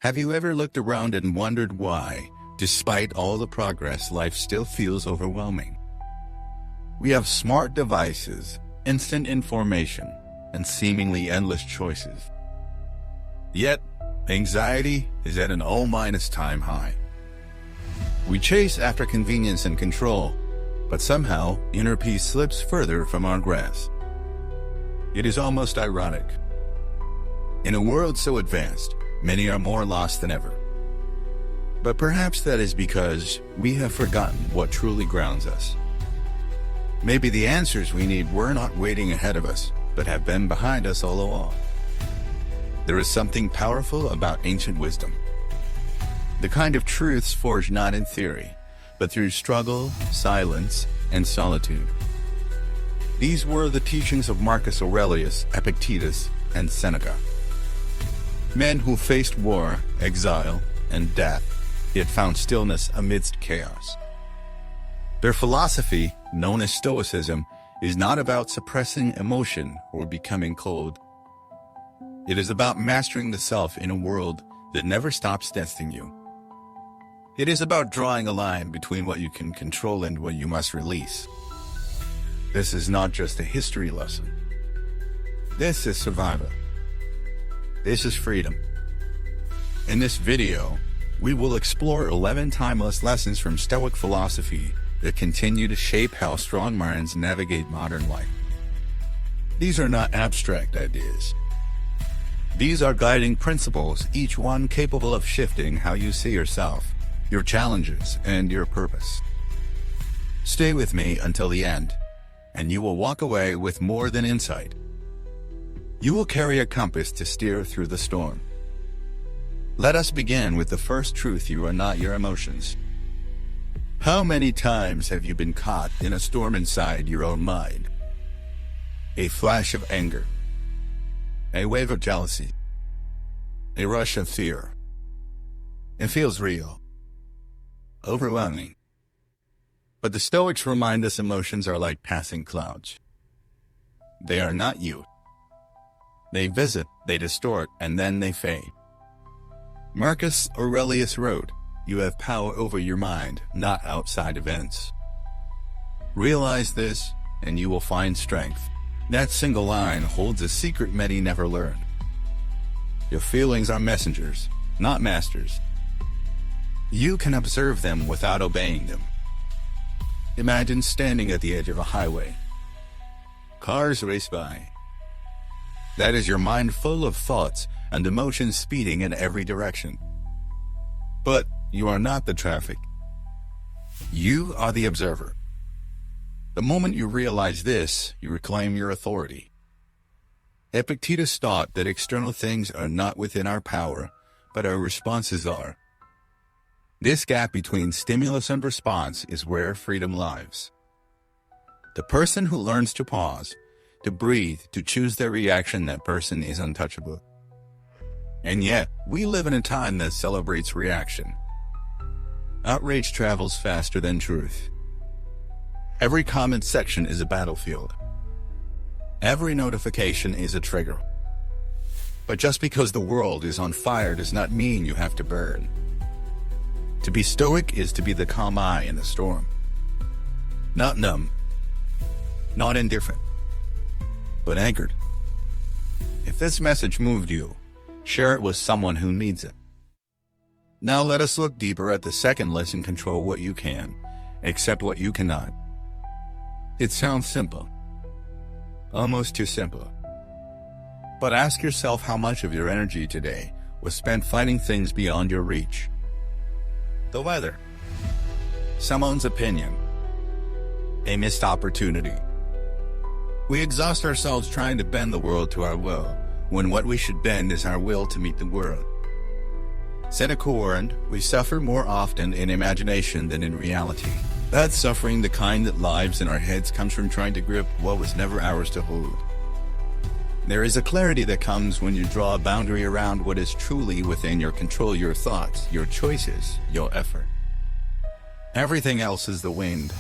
Have you ever looked around and wondered why, despite all the progress, life still feels overwhelming? We have smart devices, instant information, and seemingly endless choices. Yet, anxiety is at an all-time high. We chase after convenience and control, but somehow inner peace slips further from our grasp. It is almost ironic. In a world so advanced, many are more lost than ever. But perhaps that is because we have forgotten what truly grounds us. Maybe the answers we need were not waiting ahead of us, but have been behind us all along. There is something powerful about ancient wisdom. The kind of truths forged not in theory, but through struggle, silence, and solitude. These were the teachings of Marcus Aurelius, Epictetus, and Seneca. Men who faced war, exile, and death, yet found stillness amidst chaos. Their philosophy, known as Stoicism, is not about suppressing emotion or becoming cold. It is about mastering the self in a world that never stops testing you. It is about drawing a line between what you can control and what you must release. This is not just a history lesson. This is survival. This is freedom. In this video, we will explore 11 timeless lessons from Stoic philosophy that continue to shape how strong minds navigate modern life. These are not abstract ideas. These are guiding principles, each one capable of shifting how you see yourself, your challenges, and your purpose. Stay with me until the end, and you will walk away with more than insight. You will carry a compass to steer through the storm. Let us begin with the first truth: you are not your emotions. How many times have you been caught in a storm inside your own mind? A flash of anger, a wave of jealousy, a rush of fear. It feels real, overwhelming. But the Stoics remind us emotions are like passing clouds. They are not you. They visit, they distort, and then they fade. Marcus Aurelius wrote, "You have power over your mind, not outside events." Realize this, and you will find strength. That single line holds a secret many never learned. Your feelings are messengers, not masters. You can observe them without obeying them. Imagine standing at the edge of a highway. Cars race by. That is your mind full of thoughts and emotions speeding in every direction. But you are not the traffic. You are the observer. The moment you realize this, you reclaim your authority. Epictetus taught that external things are not within our power, but our responses are. This gap between stimulus and response is where freedom lies. The person who learns to pause, to breathe, to choose their reaction, that person is untouchable. And yet, we live in a time that celebrates reaction. Outrage travels faster than truth. Every comment section is a battlefield. Every notification is a trigger. But just because the world is on fire does not mean you have to burn. To be stoic is to be the calm eye in the storm. Not numb, not indifferent, but anchored. If this message moved you, share it with someone who needs it. Now let us look deeper at the second lesson: control what you can, accept what you cannot. It sounds simple, almost too simple. But ask yourself how much of your energy today was spent fighting things beyond your reach. The weather, someone's opinion, a missed opportunity. We exhaust ourselves trying to bend the world to our will, when what we should bend is our will to meet the world. Seneca warned, we suffer more often in imagination than in reality. That suffering, the kind that lives in our heads, comes from trying to grip what was never ours to hold. There is a clarity that comes when you draw a boundary around what is truly within your control: your thoughts, your choices, your effort. Everything else is the wind.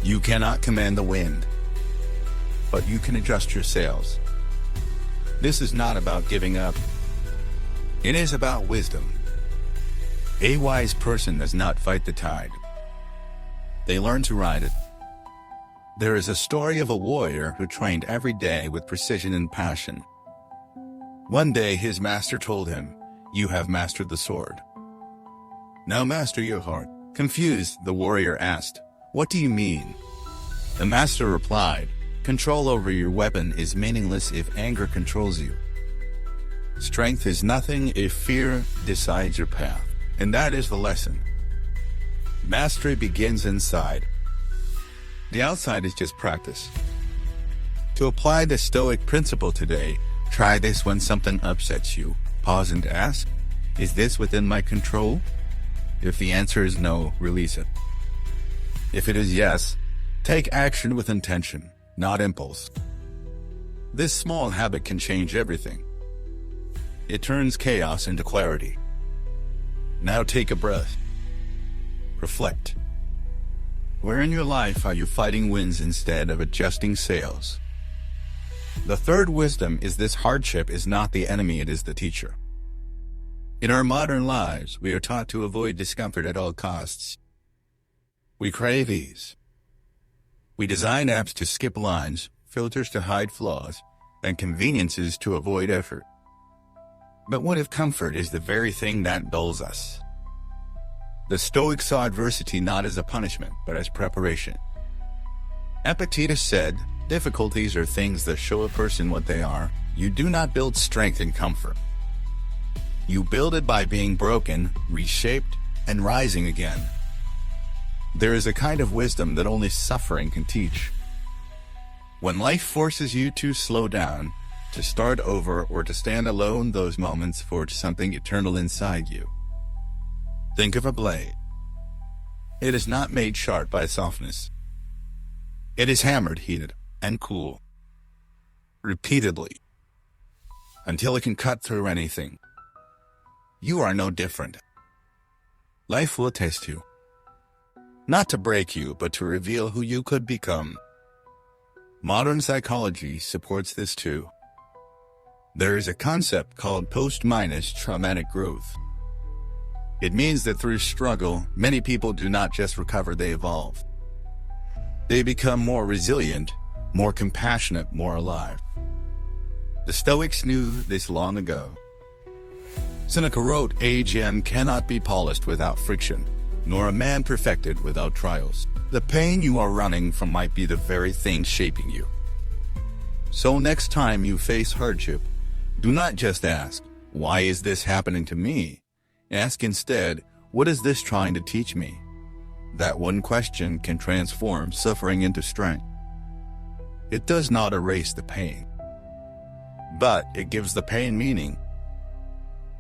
You cannot command the wind, but you can adjust your sails. This is not about giving up. It is about wisdom. A wise person does not fight the tide. They learn to ride it. There is a story of a warrior who trained every day with precision and passion. One day his master told him, "You have mastered the sword. Now master your heart." Confused, the warrior asked, "What do you mean?" The master replied, "Control over your weapon is meaningless if anger controls you. Strength is nothing if fear decides your path." And that is the lesson. Mastery begins inside. The outside is just practice. To apply the Stoic principle today, try this when something upsets you. Pause and ask, "Is this within my control?" If the answer is no, release it. If it is yes, take action with intention, not impulse. This small habit can change everything. It turns chaos into clarity. Now take a breath. Reflect. Where in your life are you fighting winds instead of adjusting sails? The third wisdom is this: hardship is not the enemy, it is the teacher. In our modern lives, we are taught to avoid discomfort at all costs. We crave ease. We design apps to skip lines, filters to hide flaws, and conveniences to avoid effort. But what if comfort is the very thing that dulls us? The Stoics saw adversity not as a punishment, but as preparation. Epictetus said, "Difficulties are things that show a person what they are. You do not build strength in comfort. You build it by being broken, reshaped, and rising again." There is a kind of wisdom that only suffering can teach. When life forces you to slow down, to start over, or to stand alone, those moments forge something eternal inside you. Think of a blade. It is not made sharp by softness. It is hammered, heated, and cooled repeatedly until it can cut through anything. You are no different. Life will test you, not to break you, but to reveal who you could become. Modern psychology supports this too. There is a concept called post-traumatic growth. It means that through struggle, many people do not just recover, they evolve. They become more resilient, more compassionate, more alive. The Stoics knew this long ago. Seneca wrote, "A gem cannot be polished without friction, nor a man perfected without trials." The pain you are running from might be the very thing shaping you. So next time you face hardship, do not just ask, "Why is this happening to me?" Ask instead, "What is this trying to teach me?" That one question can transform suffering into strength. It does not erase the pain, but it gives the pain meaning.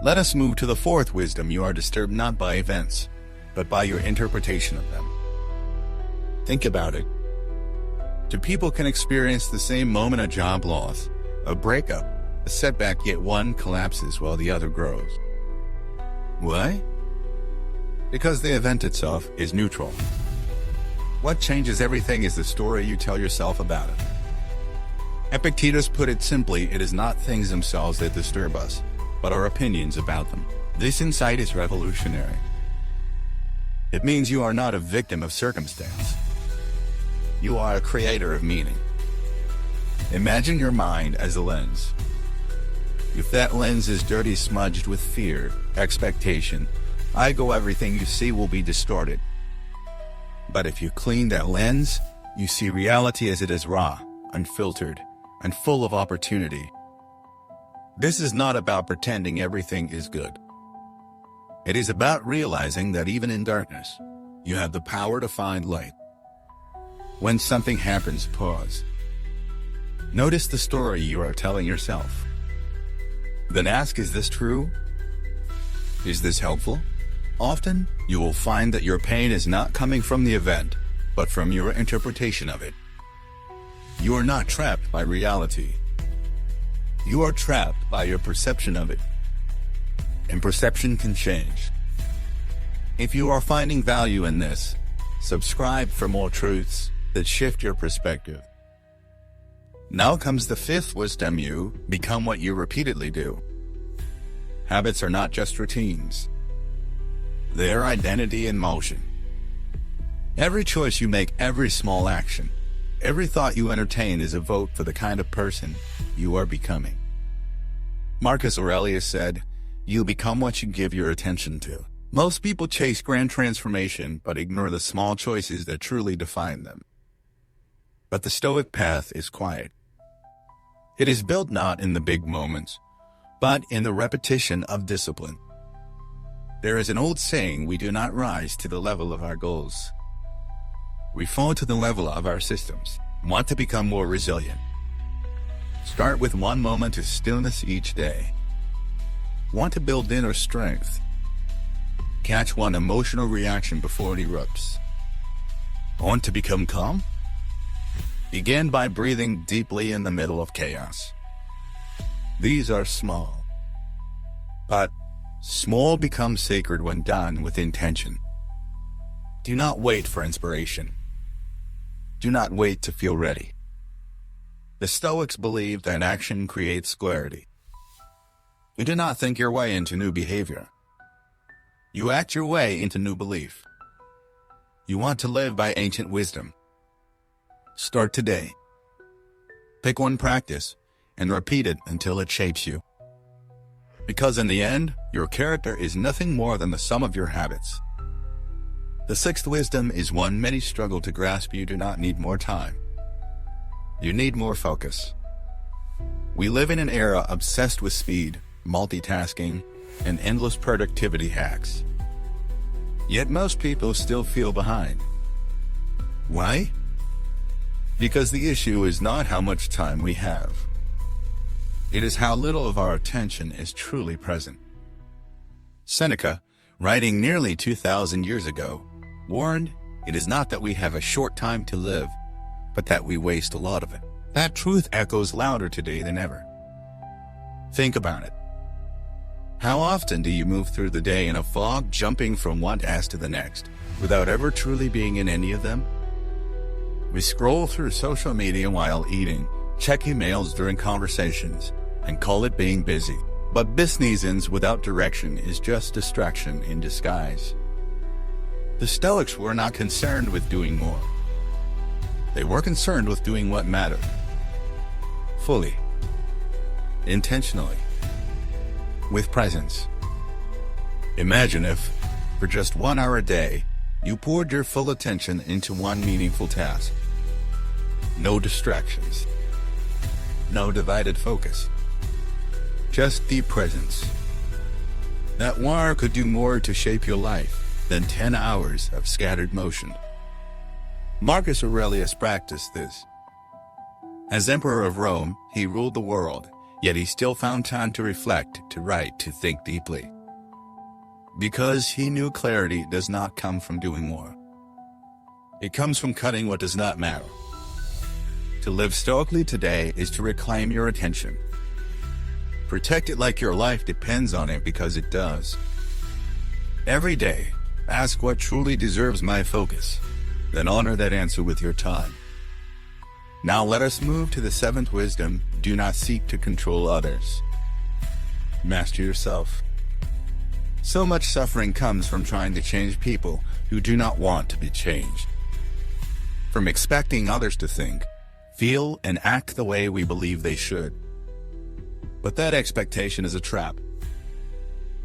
Let us move to the fourth wisdom. You are disturbed not by events, but by your interpretation of them. Think about it. Two people can experience the same moment: a job loss, a breakup, a setback, yet one collapses while the other grows. Why? Because the event itself is neutral. What changes everything is the story you tell yourself about it. Epictetus put it simply, it is not things themselves that disturb us, but our opinions about them. This insight is revolutionary. It means you are not a victim of circumstance. You are a creator of meaning. Imagine your mind as a lens. If that lens is dirty, smudged with fear, expectation, everything you see will be distorted. But if you clean that lens, you see reality as it is, raw, unfiltered, and full of opportunity. This is not about pretending everything is good. It is about realizing that even in darkness, you have the power to find light. When something happens, pause. Notice the story you are telling yourself. Then ask, is this true? Is this helpful? Often, you will find that your pain is not coming from the event, but from your interpretation of it. You are not trapped by reality. You are trapped by your perception of it. And perception can change. If you are finding value in this, subscribe for more truths that shift your perspective. Now comes the fifth wisdom: you become what you repeatedly do. Habits are not just routines. They are identity in motion. Every choice you make, every small action, every thought you entertain is a vote for the kind of person you are becoming. Marcus Aurelius said, "You become what you give your attention to." Most people chase grand transformation but ignore the small choices that truly define them. But the Stoic path is quiet. It is built not in the big moments, but in the repetition of discipline. There is an old saying, we do not rise to the level of our goals. We fall to the level of our systems. Want to become more resilient? Start with 1 moment of stillness each day. Want to build inner strength? Catch one emotional reaction before it erupts. Want to become calm? Begin by breathing deeply in the middle of chaos. These are small, but small become sacred when done with intention. Do not wait for inspiration. Do not wait to feel ready. The Stoics believe that action creates clarity. You do not think your way into new behavior. You act your way into new belief. You want to live by ancient wisdom. Start today. Pick one practice and repeat it until it shapes you. Because in the end, your character is nothing more than the sum of your habits. The sixth wisdom is one many struggle to grasp. You do not need more time. You need more focus. We live in an era obsessed with speed, multitasking, and endless productivity hacks. Yet most people still feel behind. Why? Because the issue is not how much time we have. It is how little of our attention is truly present. Seneca, writing nearly 2,000 years ago, warned, "It is not that we have a short time to live, but that we waste a lot of it." That truth echoes louder today than ever. Think about it. How often do you move through the day in a fog, jumping from one task to the next, without ever truly being in any of them? We scroll through social media while eating, check emails during conversations, and call it being busy. But business without direction is just distraction in disguise. The Stoics were not concerned with doing more. They were concerned with doing what mattered. Fully. Intentionally. With presence. Imagine if, for just 1 hour a day, you poured your full attention into one meaningful task. No distractions. No divided focus. Just deep presence. That 1 hour could do more to shape your life than 10 hours of scattered motion. Marcus Aurelius practiced this. As Emperor of Rome, he ruled the world, yet he still found time to reflect, to write, to think deeply. Because he knew clarity does not come from doing more. It comes from cutting what does not matter. To live stoically today is to reclaim your attention. Protect it like your life depends on it, because it does. Every day, ask what truly deserves my focus, then honor that answer with your time. Now let us move to the seventh wisdom. Do not seek to control others. Master yourself. So much suffering comes from trying to change people who do not want to be changed. From expecting others to think, feel, and act the way we believe they should. But that expectation is a trap.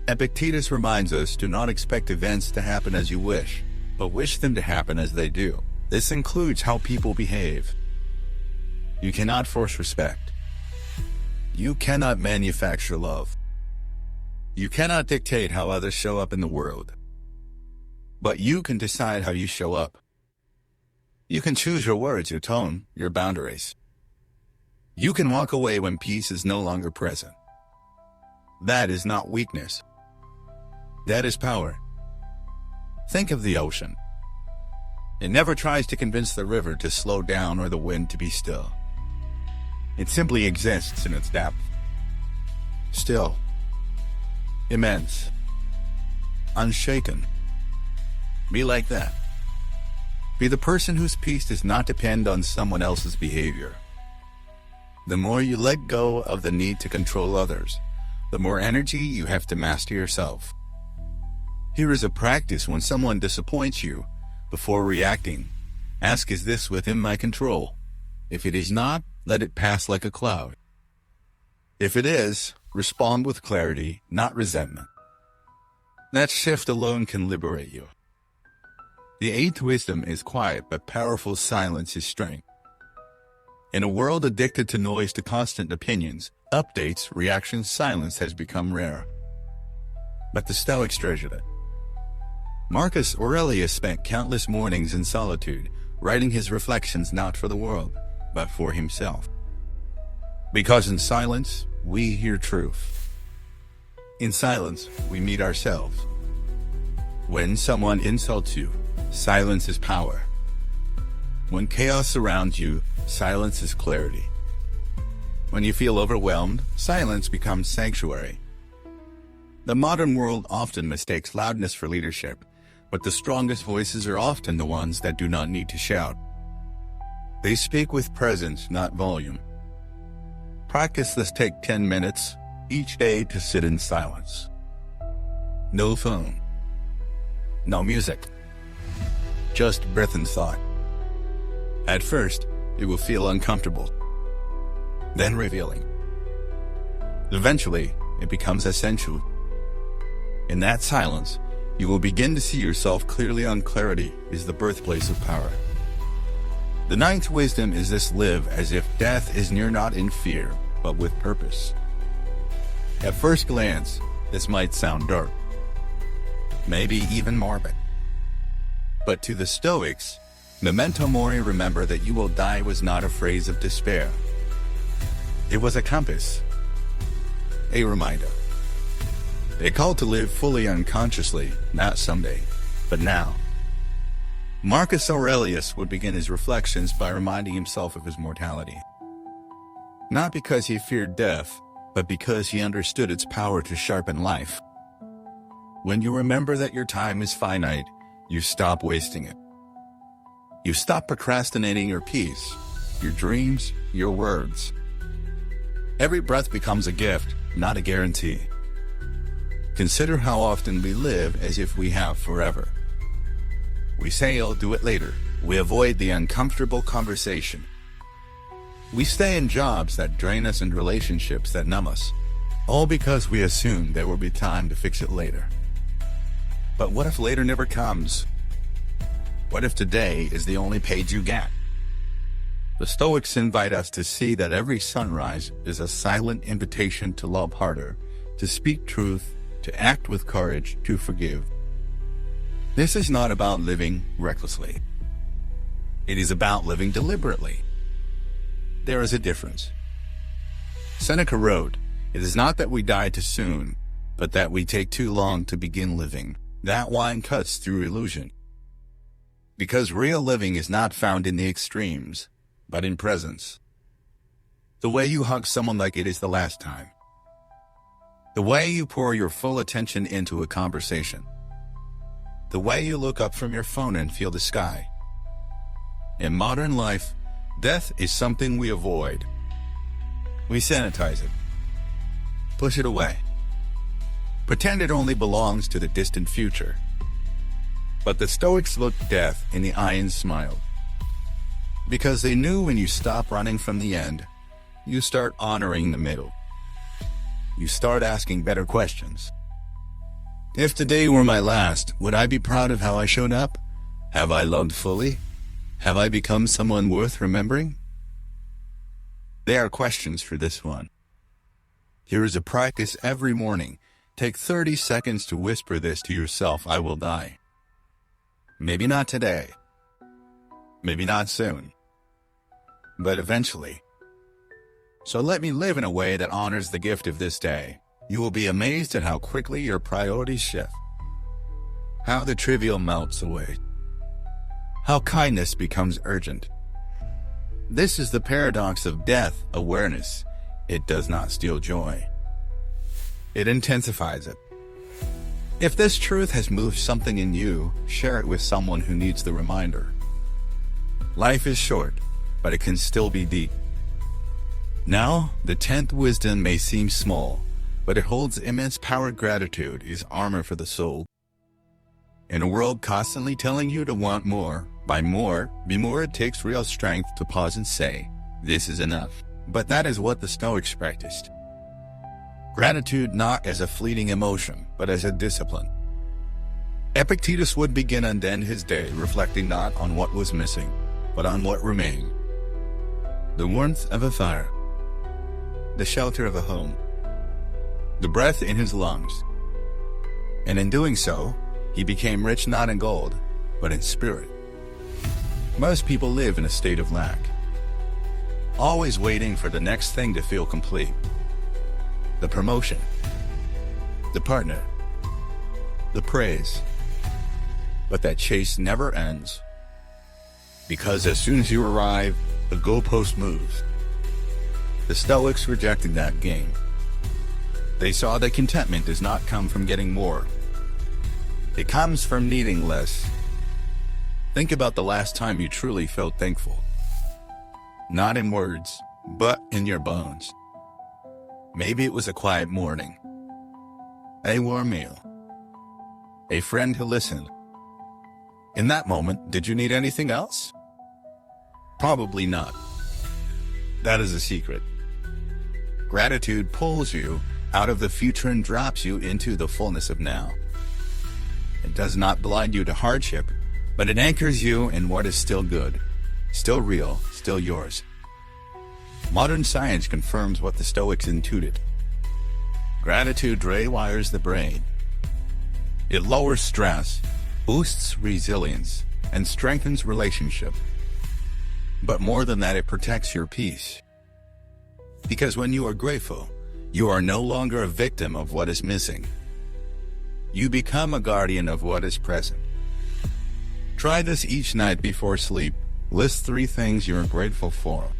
Epictetus reminds us, do not expect events to happen as you wish, but wish them to happen as they do. This includes how people behave. You cannot force respect. You cannot manufacture love. You cannot dictate how others show up in the world. But you can decide how you show up. You can choose your words, your tone, your boundaries. You can walk away when peace is no longer present. That is not weakness. That is power. Think of the ocean. It never tries to convince the river to slow down or the wind to be still. It simply exists in its depth. Still. Immense. Unshaken. Be like that. Be the person whose peace does not depend on someone else's behavior. The more you let go of the need to control others, the more energy you have to master yourself. Here is a practice when someone disappoints you. Before reacting, ask, is this within my control? If it is not, let it pass like a cloud. If it is, respond with clarity, not resentment. That shift alone can liberate you. The eighth wisdom is quiet, but powerful silence is strength. In a world addicted to noise, to constant opinions, updates, reactions, silence has become rare. But the Stoics treasured it. Marcus Aurelius spent countless mornings in solitude, writing his reflections not for the world, but for himself. Because in silence, we hear truth. In silence, we meet ourselves. When someone insults you, silence is power. When chaos surrounds you, silence is clarity. When you feel overwhelmed, silence becomes sanctuary. The modern world often mistakes loudness for leadership, but the strongest voices are often the ones that do not need to shout. They speak with presence, not volume. Practice this. Take 10 minutes each day to sit in silence. No phone. No music. Just breath and thought. At first, it will feel uncomfortable, then revealing. Eventually, it becomes essential. In that silence, you will begin to see yourself clearly. Clarity is the birthplace of power. The ninth wisdom is this: live as if death is near, not in fear, but with purpose. At first glance, this might sound dark, maybe even morbid. But to the Stoics, memento mori, remember that you will die, was not a phrase of despair. It was a compass, a reminder. A call to live fully, unconsciously, not someday, but now. Marcus Aurelius would begin his reflections by reminding himself of his mortality. Not because he feared death, but because he understood its power to sharpen life. When you remember that your time is finite, you stop wasting it. You stop procrastinating your peace, your dreams, your words. Every breath becomes a gift, not a guarantee. Consider how often we live as if we have forever. We say, I'll do it later. We avoid the uncomfortable conversation. We stay in jobs that drain us and relationships that numb us, all because we assume there will be time to fix it later. But what if later never comes? What if today is the only page you get? The Stoics invite us to see that every sunrise is a silent invitation to love harder, to speak truth, to act with courage, to forgive. This is not about living recklessly. It is about living deliberately. There is a difference. Seneca wrote, "It is not that we die too soon, but that we take too long to begin living. That line cuts through illusion." Because real living is not found in the extremes, but in presence. The way you hug someone like it is the last time. The way you pour your full attention into a conversation. The way you look up from your phone and feel the sky. In modern life, death is something we avoid. We sanitize it. Push it away. Pretend it only belongs to the distant future. But the Stoics looked death in the eye and smiled. Because they knew when you stop running from the end, you start honoring the middle. You start asking better questions. If today were my last, would I be proud of how I showed up? Have I loved fully? Have I become someone worth remembering? There are questions for this one. Here is a practice every morning. Take 30 seconds to whisper this to yourself: I will die. Maybe not today. Maybe not soon. But eventually. So let me live in a way that honors the gift of this day. You will be amazed at how quickly your priorities shift. How the trivial melts away. How kindness becomes urgent. This is the paradox of death awareness. It does not steal joy. It intensifies it. If this truth has moved something in you, share it with someone who needs the reminder. Life is short, but it can still be deep. Now, the 10th wisdom may seem small, but it holds immense power. Gratitude is armor for the soul. In a world constantly telling you to want more, buy more, be more, it takes real strength to pause and say, this is enough. But that is what the Stoics practiced. Gratitude not as a fleeting emotion, but as a discipline. Epictetus would begin and end his day reflecting not on what was missing, but on what remained. The warmth of a fire, the shelter of a home, the breath in his lungs. And in doing so, he became rich not in gold, but in spirit. Most people live in a state of lack, always waiting for the next thing to feel complete. The promotion, the partner, the praise. But that chase never ends, because as soon as you arrive, the goalpost moves. The Stoics rejected that game. They saw that contentment does not come from getting more. It comes from needing less. Think about the last time you truly felt thankful. Not in words, but in your bones. Maybe it was a quiet morning, a warm meal, a friend who listened. In that moment, did you need anything else? Probably not. That is a secret. Gratitude pulls you out of the future and drops you into the fullness of now. It does not blind you to hardship, but it anchors you in what is still good, still real, still yours. Modern science confirms what the Stoics intuited. Gratitude rewires the brain. It lowers stress, boosts resilience, and strengthens relationship. But more than that, it protects your peace. Because when you are grateful, you are no longer a victim of what is missing. You become a guardian of what is present. Try this each night before sleep. List 3 things you are grateful for.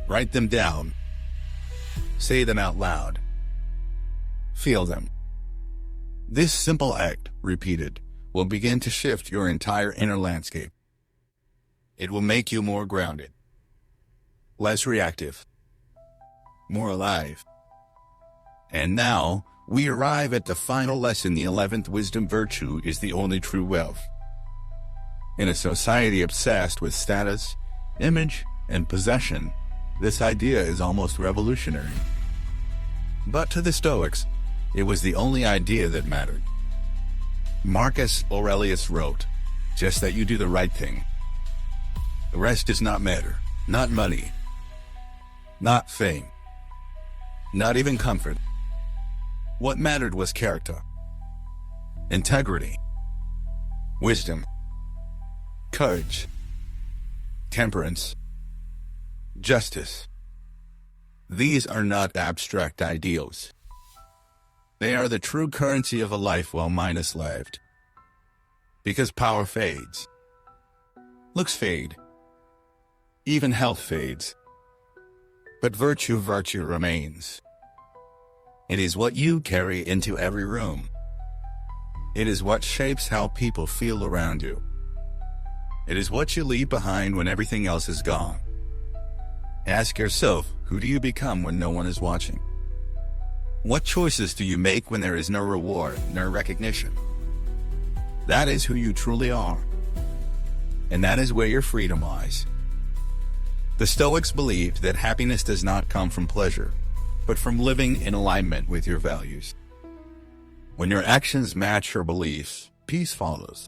Write them down. Say them out loud. Feel them. This simple act, repeated, will begin to shift your entire inner landscape. It will make you more grounded, less reactive, more alive. And now, we arrive at the final lesson. The 11th wisdom: virtue is the only true wealth. In a society obsessed with status, image, and possession, this idea is almost revolutionary. But to the Stoics, it was the only idea that mattered. Marcus Aurelius wrote, "Just that you do the right thing. The rest does not matter. Not money, not fame, not even comfort. What mattered was character, integrity, wisdom, courage, temperance, justice. These are not abstract ideals. They are the true currency of a life well enslaved. Because power fades. Looks fade. Even health fades. But virtue remains. It is what you carry into every room. It is what shapes how people feel around you. It is what you leave behind when everything else is gone. Ask yourself, who do you become when no one is watching? What choices do you make when there is no reward, no recognition? That is who you truly are. And that is where your freedom lies. The Stoics believed that happiness does not come from pleasure, but from living in alignment with your values. When your actions match your beliefs, peace follows.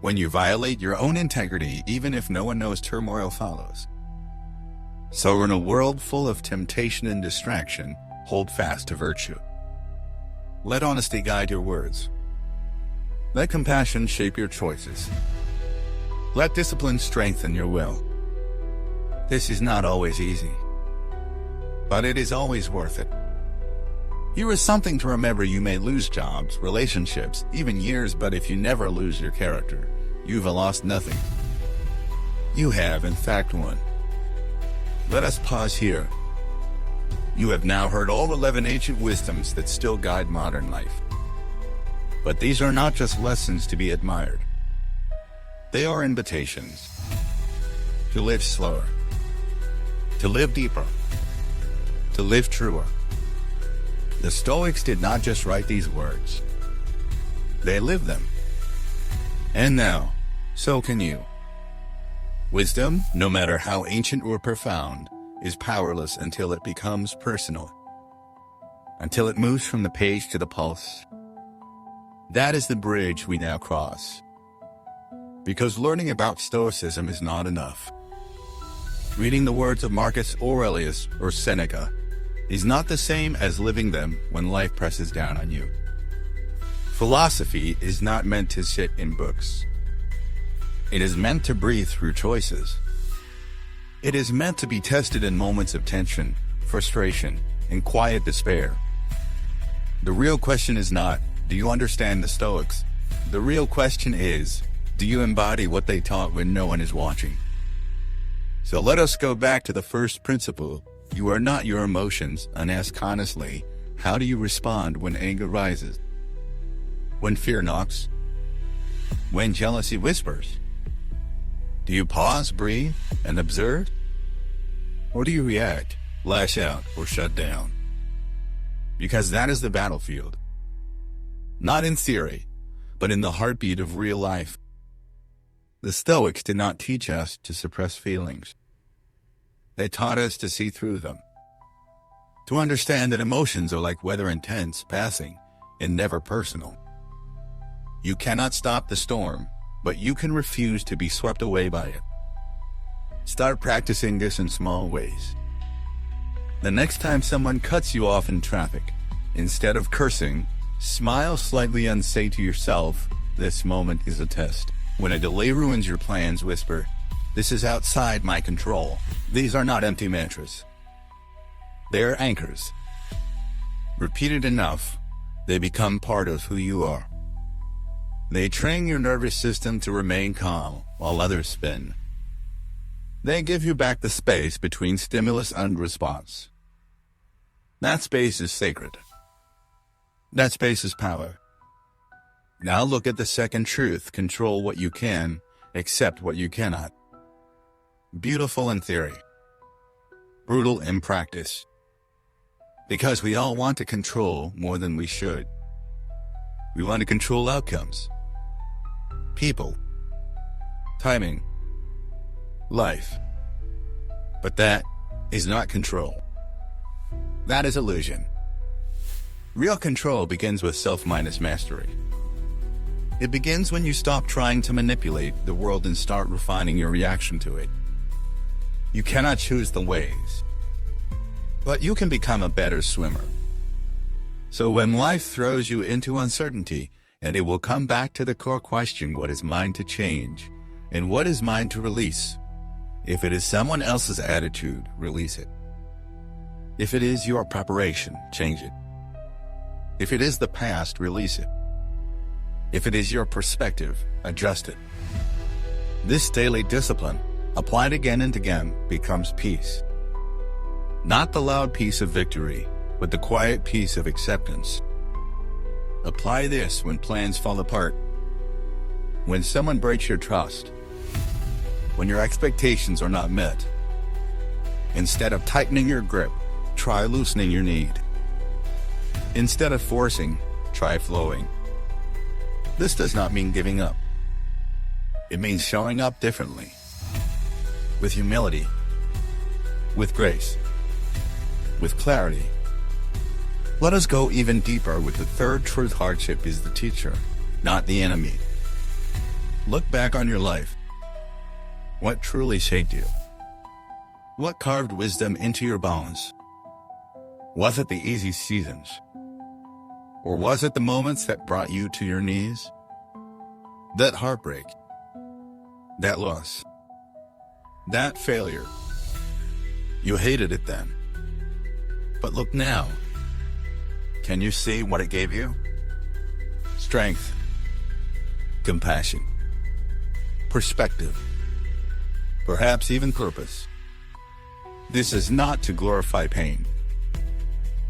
When you violate your own integrity, even if no one knows, turmoil follows. So in a world full of temptation and distraction, hold fast to virtue. Let honesty guide your words. Let compassion shape your choices. Let discipline strengthen your will. This is not always easy, but it is always worth it. Here is something to remember: you may lose jobs, relationships, even years, but if you never lose your character, you've lost nothing. You have, in fact, won. Let us pause here. You have now heard all 11 ancient wisdoms that still guide modern life. But these are not just lessons to be admired. They are invitations to live slower, to live deeper, to live truer, The Stoics did not just write these words. They lived them. And now, so can you. Wisdom, no matter how ancient or profound, is powerless until it becomes personal. Until it moves from the page to the pulse. That is the bridge we now cross. Because learning about Stoicism is not enough. Reading the words of Marcus Aurelius or Seneca is not the same as living them when life presses down on you. Philosophy is not meant to sit in books. It is meant to breathe through choices. It is meant to be tested in moments of tension, frustration, and quiet despair. The real question is not, do you understand the Stoics? The real question is, do you embody what they taught when no one is watching? So let us go back to the first principle. You are not your emotions, and ask honestly, how do you respond when anger rises? When fear knocks? When jealousy whispers? Do you pause, breathe, and observe? Or do you react, lash out, or shut down? Because that is the battlefield. Not in theory, but in the heartbeat of real life. The Stoics did not teach us to suppress feelings. They taught us to see through them. To understand that emotions are like weather, intense, passing, and never personal. You cannot stop the storm, but you can refuse to be swept away by it. Start practicing this in small ways. The next time someone cuts you off in traffic, instead of cursing, smile slightly and say to yourself, this moment is a test. When a delay ruins your plans, whisper, this is outside my control. These are not empty mantras. They are anchors. Repeated enough, they become part of who you are. They train your nervous system to remain calm while others spin. They give you back the space between stimulus and response. That space is sacred. That space is power. Now look at the second truth. Control what you can, accept what you cannot. Beautiful in theory. Brutal in practice. Because we all want to control more than we should. We want to control outcomes. People. Timing. Life. But that is not control. That is illusion. Real control begins with self-minus mastery. It begins when you stop trying to manipulate the world and start refining your reaction to it. You cannot choose the waves, but you can become a better swimmer. So when life throws you into uncertainty, and it will come back to the core question, what is mine to change, and what is mine to release? If it is someone else's attitude, release it. If it is your preparation, change it. If it is the past, release it. If it is your perspective, adjust it. This daily discipline, applied again and again, becomes peace. Not the loud peace of victory, but the quiet peace of acceptance. Apply this when plans fall apart. When someone breaks your trust. When your expectations are not met. Instead of tightening your grip, try loosening your need. Instead of forcing, try flowing. This does not mean giving up. It means showing up differently. With humility. With grace. With clarity. Let us go even deeper with the third truth. Hardship is the teacher, not the enemy. Look back on your life. What truly shaped you? What carved wisdom into your bones? Was it the easy seasons? Or was it the moments that brought you to your knees? That heartbreak? That loss? That failure? You hated it then. But look now. Can you see what it gave you? Strength. Compassion. Perspective. Perhaps even purpose. This is not to glorify pain.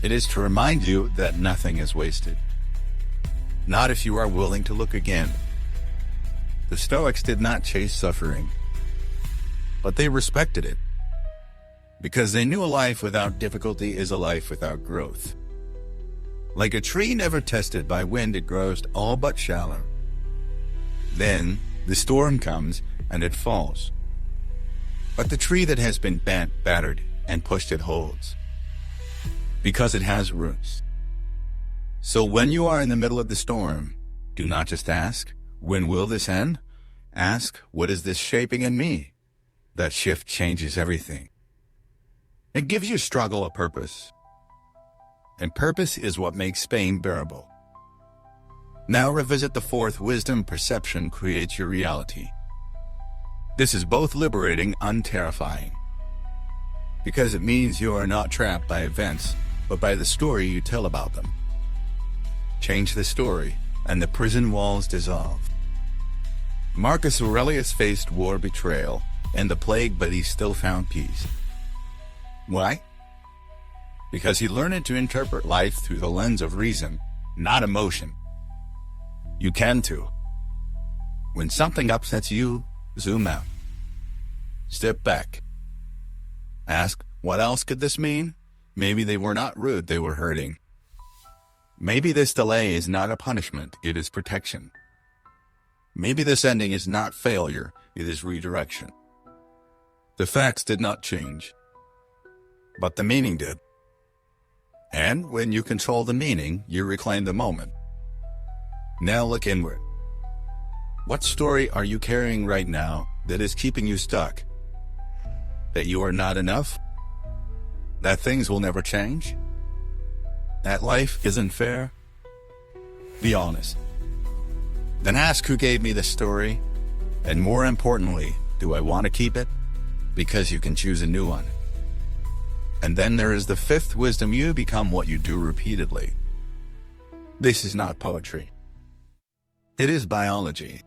It is to remind you that nothing is wasted. Not if you are willing to look again. The Stoics did not chase suffering, but they respected it. Because they knew a life without difficulty is a life without growth. Like a tree never tested by wind, it grows all but shallow. Then the storm comes and it falls. But the tree that has been bent, battered, and pushed, it holds, because it has roots. So when you are in the middle of the storm, do not just ask, when will this end? Ask, what is this shaping in me? That shift changes everything. It gives your struggle a purpose. And purpose is what makes pain bearable. Now revisit the fourth wisdom: perception creates your reality. This is both liberating and terrifying, because it means you are not trapped by events, but by the story you tell about them. Change the story, and the prison walls dissolve. Marcus Aurelius faced war, betrayal, and the plague, but he still found peace. Why? Because he learned to interpret life through the lens of reason, not emotion. You can too. When something upsets you, zoom out. Step back. Ask, what else could this mean? Maybe they were not rude, they were hurting. Maybe this delay is not a punishment, it is protection. Maybe this ending is not failure, it is redirection. The facts did not change, but the meaning did. And when you control the meaning, you reclaim the moment. Now look inward. What story are you carrying right now that is keeping you stuck? That you are not enough? That things will never change? That life isn't fair? Be honest. Then ask, who gave me this story? And more importantly, do I want to keep it? Because you can choose a new one. And then there is the fifth wisdom: you become what you do repeatedly. This is not poetry. It is biology.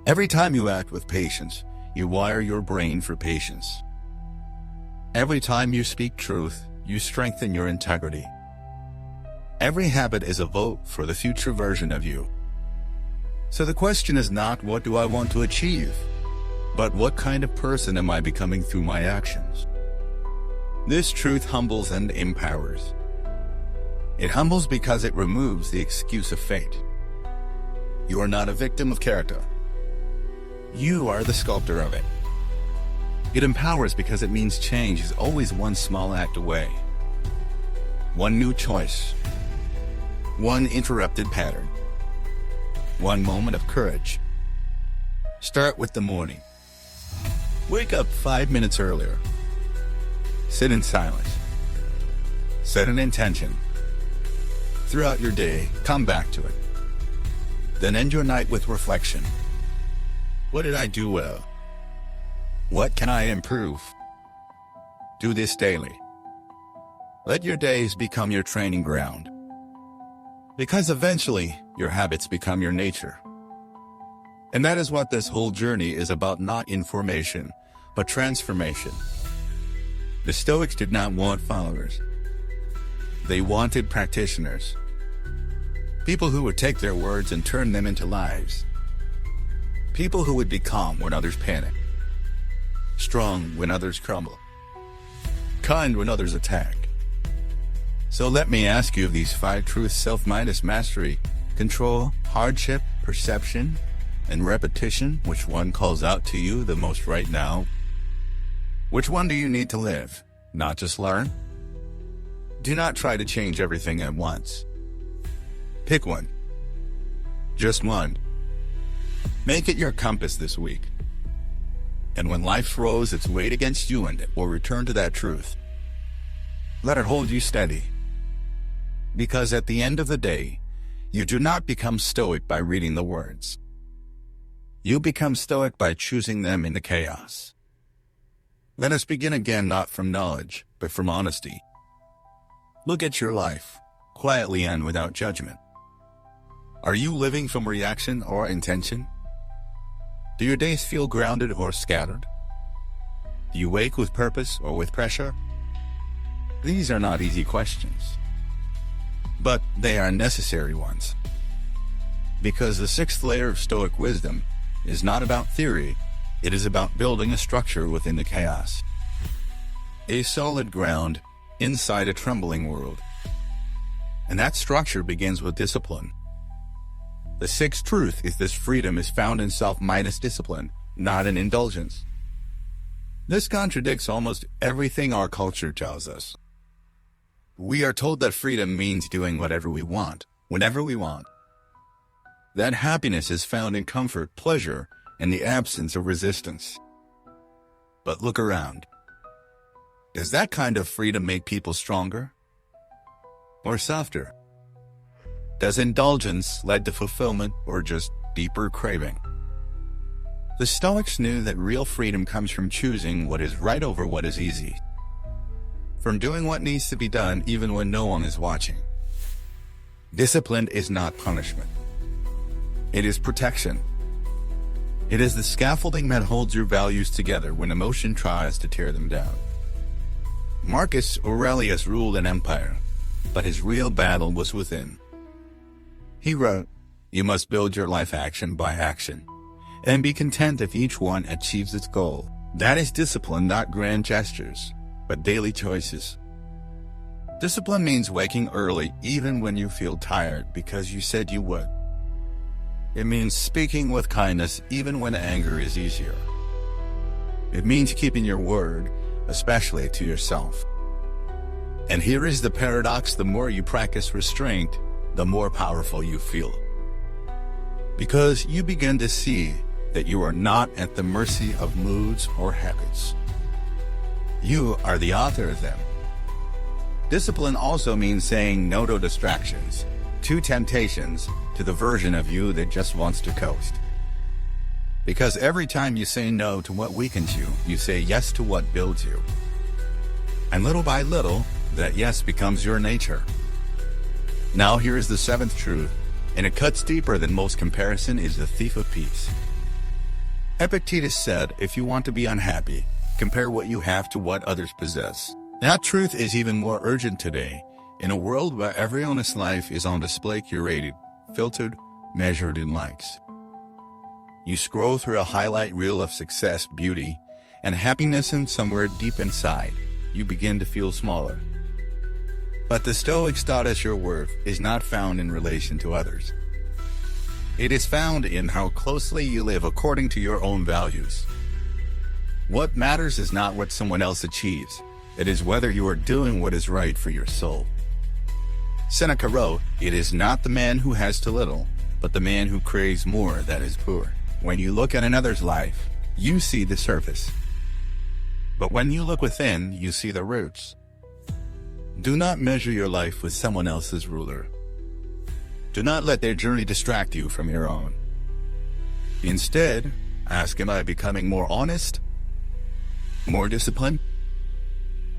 Every time you act with patience, you wire your brain for patience. Every time you speak truth, you strengthen your integrity. Every habit is a vote for the future version of you. So the question is not, what do I want to achieve? But what kind of person am I becoming through my actions? This truth humbles and empowers. It humbles because it removes the excuse of fate. You are not a victim of character. You are the sculptor of it. It empowers because it means change is always one small act away. One new choice. One interrupted pattern. One moment of courage. Start with the morning. Wake up 5 minutes earlier. Sit in silence. Set an intention. Throughout your day, come back to it. Then end your night with reflection. What did I do well? What can I improve? Do this daily. Let your days become your training ground. Because eventually, your habits become your nature. And that is what this whole journey is about: not information, but transformation. The Stoics did not want followers. They wanted practitioners. People who would take their words and turn them into lives. People who would be calm when others panic. Strong when others crumble. Kind when others attack. So let me ask you of these 5 truths: self-minded mastery, control, hardship, perception, and repetition, which one calls out to you the most right now? Which one do you need to live, not just learn? Do not try to change everything at once. Pick one. Just one. Make it your compass this week. And when life throws its weight against you and it will return to that truth, let it hold you steady. Because at the end of the day, you do not become stoic by reading the words. You become stoic by choosing them in the chaos. Let us begin again, not from knowledge, but from honesty. Look at your life, quietly and without judgment. Are you living from reaction or intention? Do your days feel grounded or scattered? Do you wake with purpose or with pressure? These are not easy questions, but they are necessary ones. Because the 6th layer of Stoic wisdom is not about theory, it is about building a structure within the chaos. A solid ground inside a trembling world. And that structure begins with discipline. The sixth truth is this: freedom is found in self minus discipline, not in indulgence. This contradicts almost everything our culture tells us. We are told that freedom means doing whatever we want, whenever we want. That happiness is found in comfort, pleasure, and the absence of resistance. But look around. Does that kind of freedom make people stronger? Or softer? Does indulgence lead to fulfillment or just deeper craving? The Stoics knew that real freedom comes from choosing what is right over what is easy. From doing what needs to be done even when no one is watching. Discipline is not punishment. It is protection. It is the scaffolding that holds your values together when emotion tries to tear them down. Marcus Aurelius ruled an empire, but his real battle was within. He wrote, "You must build your life action by action, and be content if each one achieves its goal." That is discipline, not grand gestures, but daily choices. Discipline means waking early even when you feel tired because you said you would. It means speaking with kindness even when anger is easier. It means keeping your word, especially to yourself. And here is the paradox: the more you practice restraint, the more powerful you feel. Because you begin to see that you are not at the mercy of moods or habits. You are the author of them. Discipline also means saying no to distractions, to temptations, to the version of you that just wants to coast. Because every time you say no to what weakens you, you say yes to what builds you. And little by little, that yes becomes your nature. Now here is the seventh truth, and it cuts deeper than most comparison, is the thief of peace. Epictetus said, if you want to be unhappy, compare what you have to what others possess. That truth is even more urgent today, in a world where every honest life is on display, curated, filtered, measured in likes. You scroll through a highlight reel of success, beauty, and happiness, and somewhere deep inside, you begin to feel smaller. But the Stoics taught us your worth is not found in relation to others. It is found in how closely you live according to your own values. What matters is not what someone else achieves. It is whether you are doing what is right for your soul. Seneca wrote, "It is not the man who has too little, but the man who craves more that is poor." When you look at another's life, you see the surface. But when you look within, you see the roots. Do not measure your life with someone else's ruler. Do not let their journey distract you from your own. Instead, ask, am I becoming more honest? More disciplined?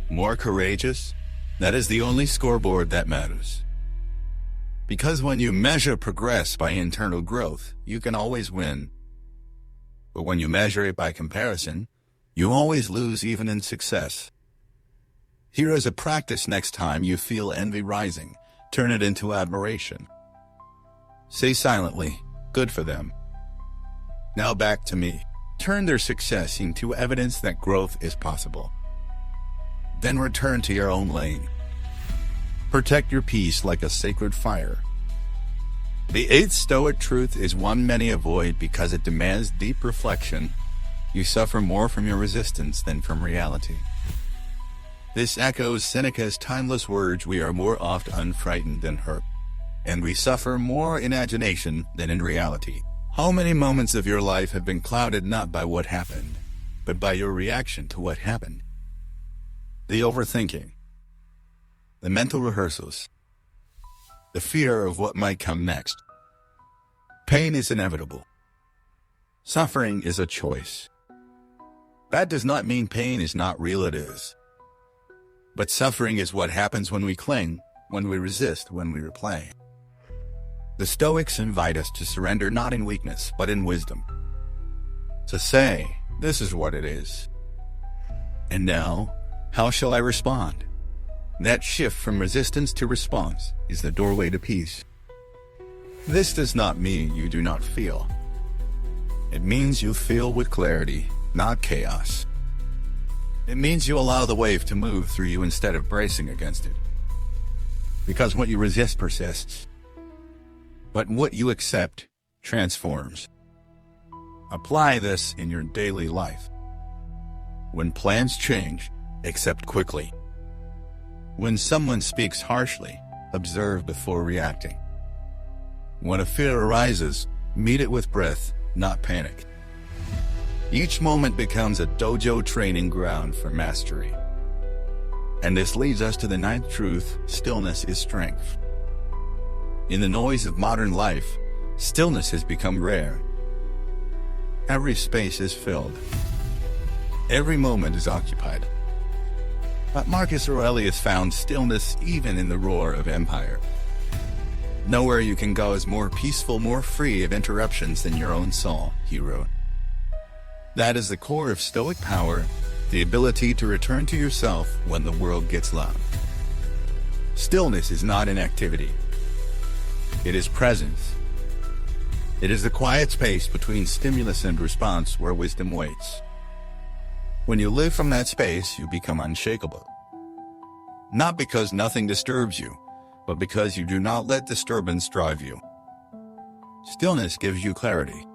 More courageous? That is the only scoreboard that matters. Because when you measure progress by internal growth, you can always win. But when you measure it by comparison, you always lose, even in success. Here is a practice: next time you feel envy rising, turn it into admiration. Say silently, "Good for them. Now back to me." Turn their success into evidence that growth is possible. Then return to your own lane. Protect your peace like a sacred fire. The eighth Stoic truth is one many avoid because it demands deep reflection. You suffer more from your resistance than from reality. This echoes Seneca's timeless words, "We are more oft unfrightened than hurt, and we suffer more in imagination than in reality." How many moments of your life have been clouded not by what happened, but by your reaction to what happened? The overthinking, the mental rehearsals, the fear of what might come next. Pain is inevitable. Suffering is a choice. That does not mean pain is not real, it is. But suffering is what happens when we cling, when we resist, when we replay. The Stoics invite us to surrender not in weakness, but in wisdom. To say, this is what it is. And now, how shall I respond? That shift from resistance to response is the doorway to peace. This does not mean you do not feel. It means you feel with clarity, not chaos. It means you allow the wave to move through you instead of bracing against it. because what you resist persists. But what you accept transforms. Apply this in your daily life. When plans change, accept quickly. When someone speaks harshly, observe before reacting. When a fear arises, meet it with breath, not panic. Each moment becomes a dojo training ground for mastery. And this leads us to the ninth truth: stillness is strength. In the noise of modern life, stillness has become rare. Every space is filled. Every moment is occupied. But Marcus Aurelius found stillness even in the roar of empire. Nowhere you can go is more peaceful, more free of interruptions than your own soul, he wrote. That is the core of Stoic power, the ability to return to yourself when the world gets loud. Stillness is not inactivity. It is presence. It is the quiet space between stimulus and response where wisdom waits. When you live from that space, you become unshakable. Not because nothing disturbs you, but because you do not let disturbance drive you. Stillness gives you clarity.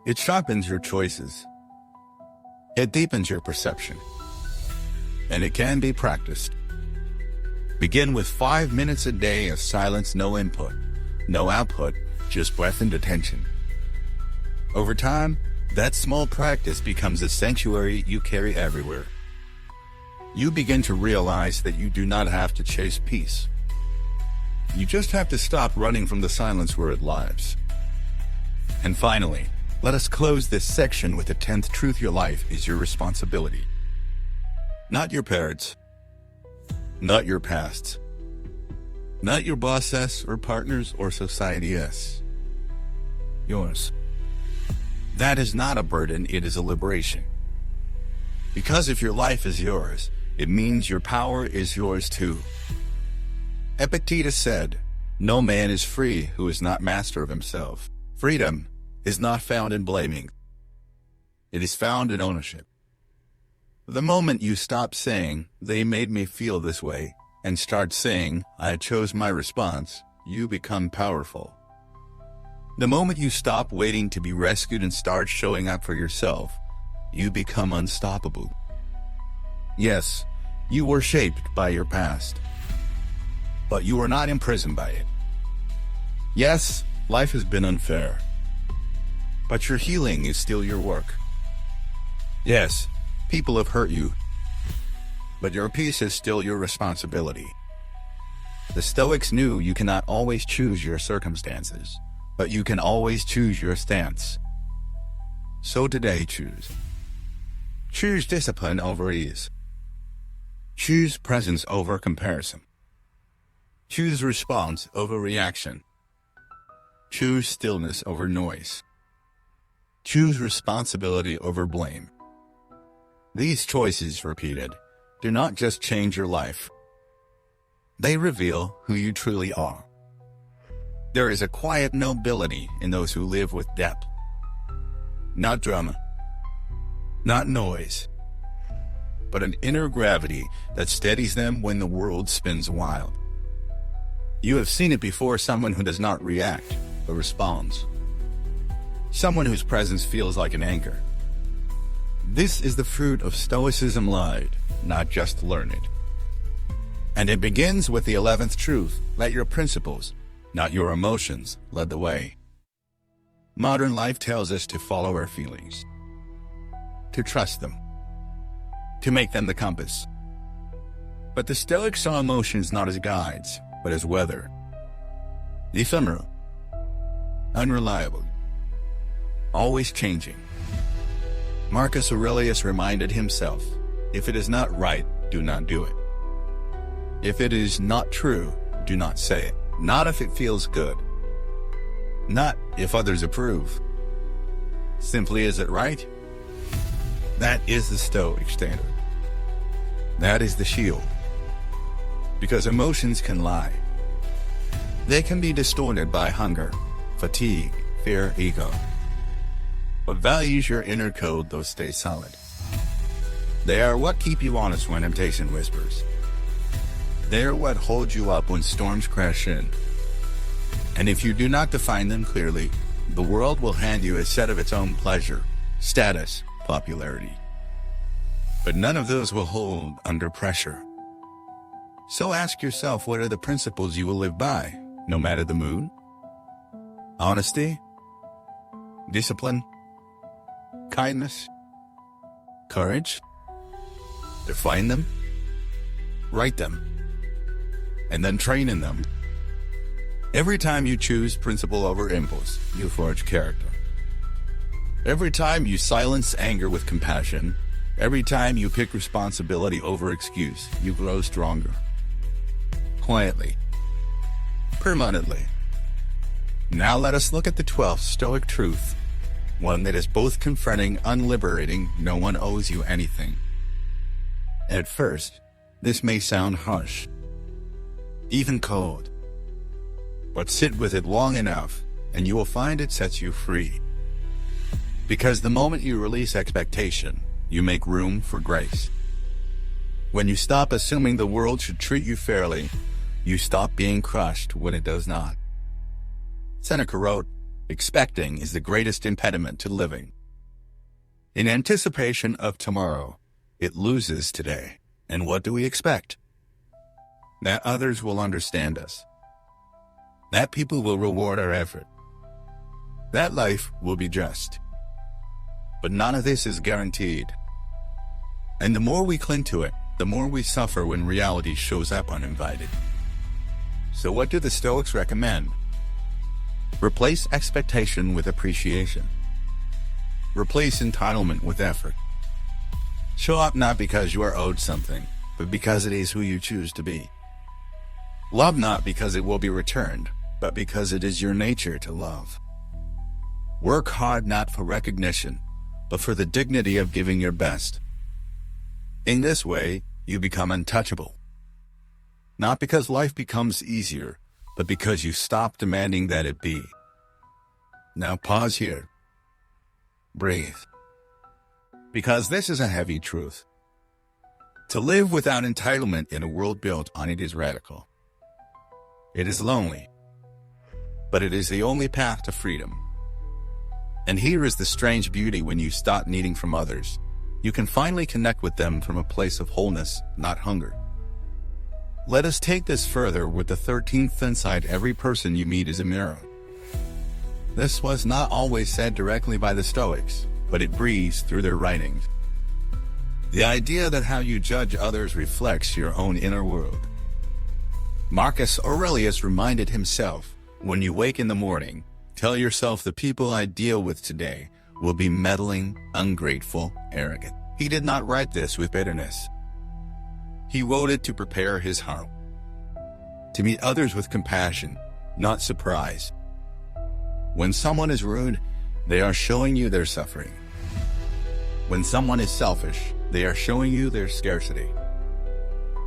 It sharpens your choices. It deepens your perception. And it can be practiced. Begin with 5 minutes a day of silence, no input, no output, just breath and attention. Over time, that small practice becomes a sanctuary you carry everywhere. You begin to realize that you do not have to chase peace. You just have to stop running from the silence where it lives. And finally, let us close this section with the 10th truth: your life is your responsibility. Not your parents, not your pasts, not your bosses or partners or society's. Yours. That is not a burden, it is a liberation. Because if your life is yours, it means your power is yours too. Epictetus said, "No man is free who is not master of himself." Freedom is not found in blaming. It is found in ownership. The moment you stop saying, "They made me feel this way," and start saying, "I chose my response," you become powerful. The moment you stop waiting to be rescued and start showing up for yourself, you become unstoppable. Yes, you were shaped by your past, but you are not imprisoned by it. Yes, life has been unfair, but your healing is still your work. Yes, people have hurt you, but your peace is still your responsibility. The Stoics knew you cannot always choose your circumstances, but you can always choose your stance. So today choose. Choose discipline over ease. Choose presence over comparison. Choose response over reaction. Choose stillness over noise. Choose responsibility over blame. These choices, repeated, do not just change your life. They reveal who you truly are. There is a quiet nobility in those who live with depth. Not drama, not noise, but an inner gravity that steadies them when the world spins wild. You have seen it before: someone who does not react, but responds. Someone whose presence feels like an anchor. This is the fruit of Stoicism lived, not just learned. And it begins with the 11th truth: let your principles, not your emotions, lead the way. Modern life tells us to follow our feelings, to trust them, to make them the compass. But the Stoics saw emotions not as guides, but as weather. Ephemeral, unreliable, always changing. Marcus Aurelius reminded himself, if it is not right, do not do it. If it is not true, do not say it. Not if it feels good. Not if others approve. Simply, is it right? That is the Stoic standard. That is the shield. Because emotions can lie. They can be distorted by hunger, fatigue, fear, ego. But values, your inner code, those stay solid. They are what keep you honest when temptation whispers. They are what hold you up when storms crash in. And if you do not define them clearly, the world will hand you a set of its own pleasure, status, popularity. But none of those will hold under pressure. So ask yourself, what are the principles you will live by, no matter the mood? Honesty? Discipline? Kindness? Courage? Define them, write them, and then train in them. Every time you choose principle over impulse, you forge character. Every time you silence anger with compassion, every time you pick responsibility over excuse, you grow stronger. Quietly. Permanently. Now let us look at the 12th Stoic truth, one that is both confronting and liberating. No one owes you anything. At first, this may sound harsh, even cold. But sit with it long enough, and you will find it sets you free. Because the moment you release expectation, you make room for grace. When you stop assuming the world should treat you fairly, you stop being crushed when it does not. Seneca wrote, "Expecting is the greatest impediment to living. In anticipation of tomorrow, it loses today. And what do we expect? That others will understand us. That people will reward our effort. That life will be just. But none of this is guaranteed. And the more we cling to it, the more we suffer when reality shows up uninvited." So what do the Stoics recommend? Replace expectation with appreciation. Replace entitlement with effort. Show up not because you are owed something, but because it is who you choose to be. Love not because it will be returned, but because it is your nature to love. Work hard not for recognition, but for the dignity of giving your best. In this way, you become untouchable. Not because life becomes easier, but because you stop demanding that it be. Now pause here. Breathe. Because this is a heavy truth. To live without entitlement in a world built on it is radical. It is lonely, but it is the only path to freedom. And here is the strange beauty: when you stop needing from others, you can finally connect with them from a place of wholeness, not hunger. Let us take this further with the 13th insight: every person you meet is a mirror. This was not always said directly by the Stoics, but it breathes through their writings. The idea that how you judge others reflects your own inner world. Marcus Aurelius reminded himself, when you wake in the morning, tell yourself the people I deal with today will be meddling, ungrateful, arrogant. He did not write this with bitterness. He wrote it to prepare his heart, to meet others with compassion, not surprise. When someone is rude, they are showing you their suffering. When someone is selfish, they are showing you their scarcity.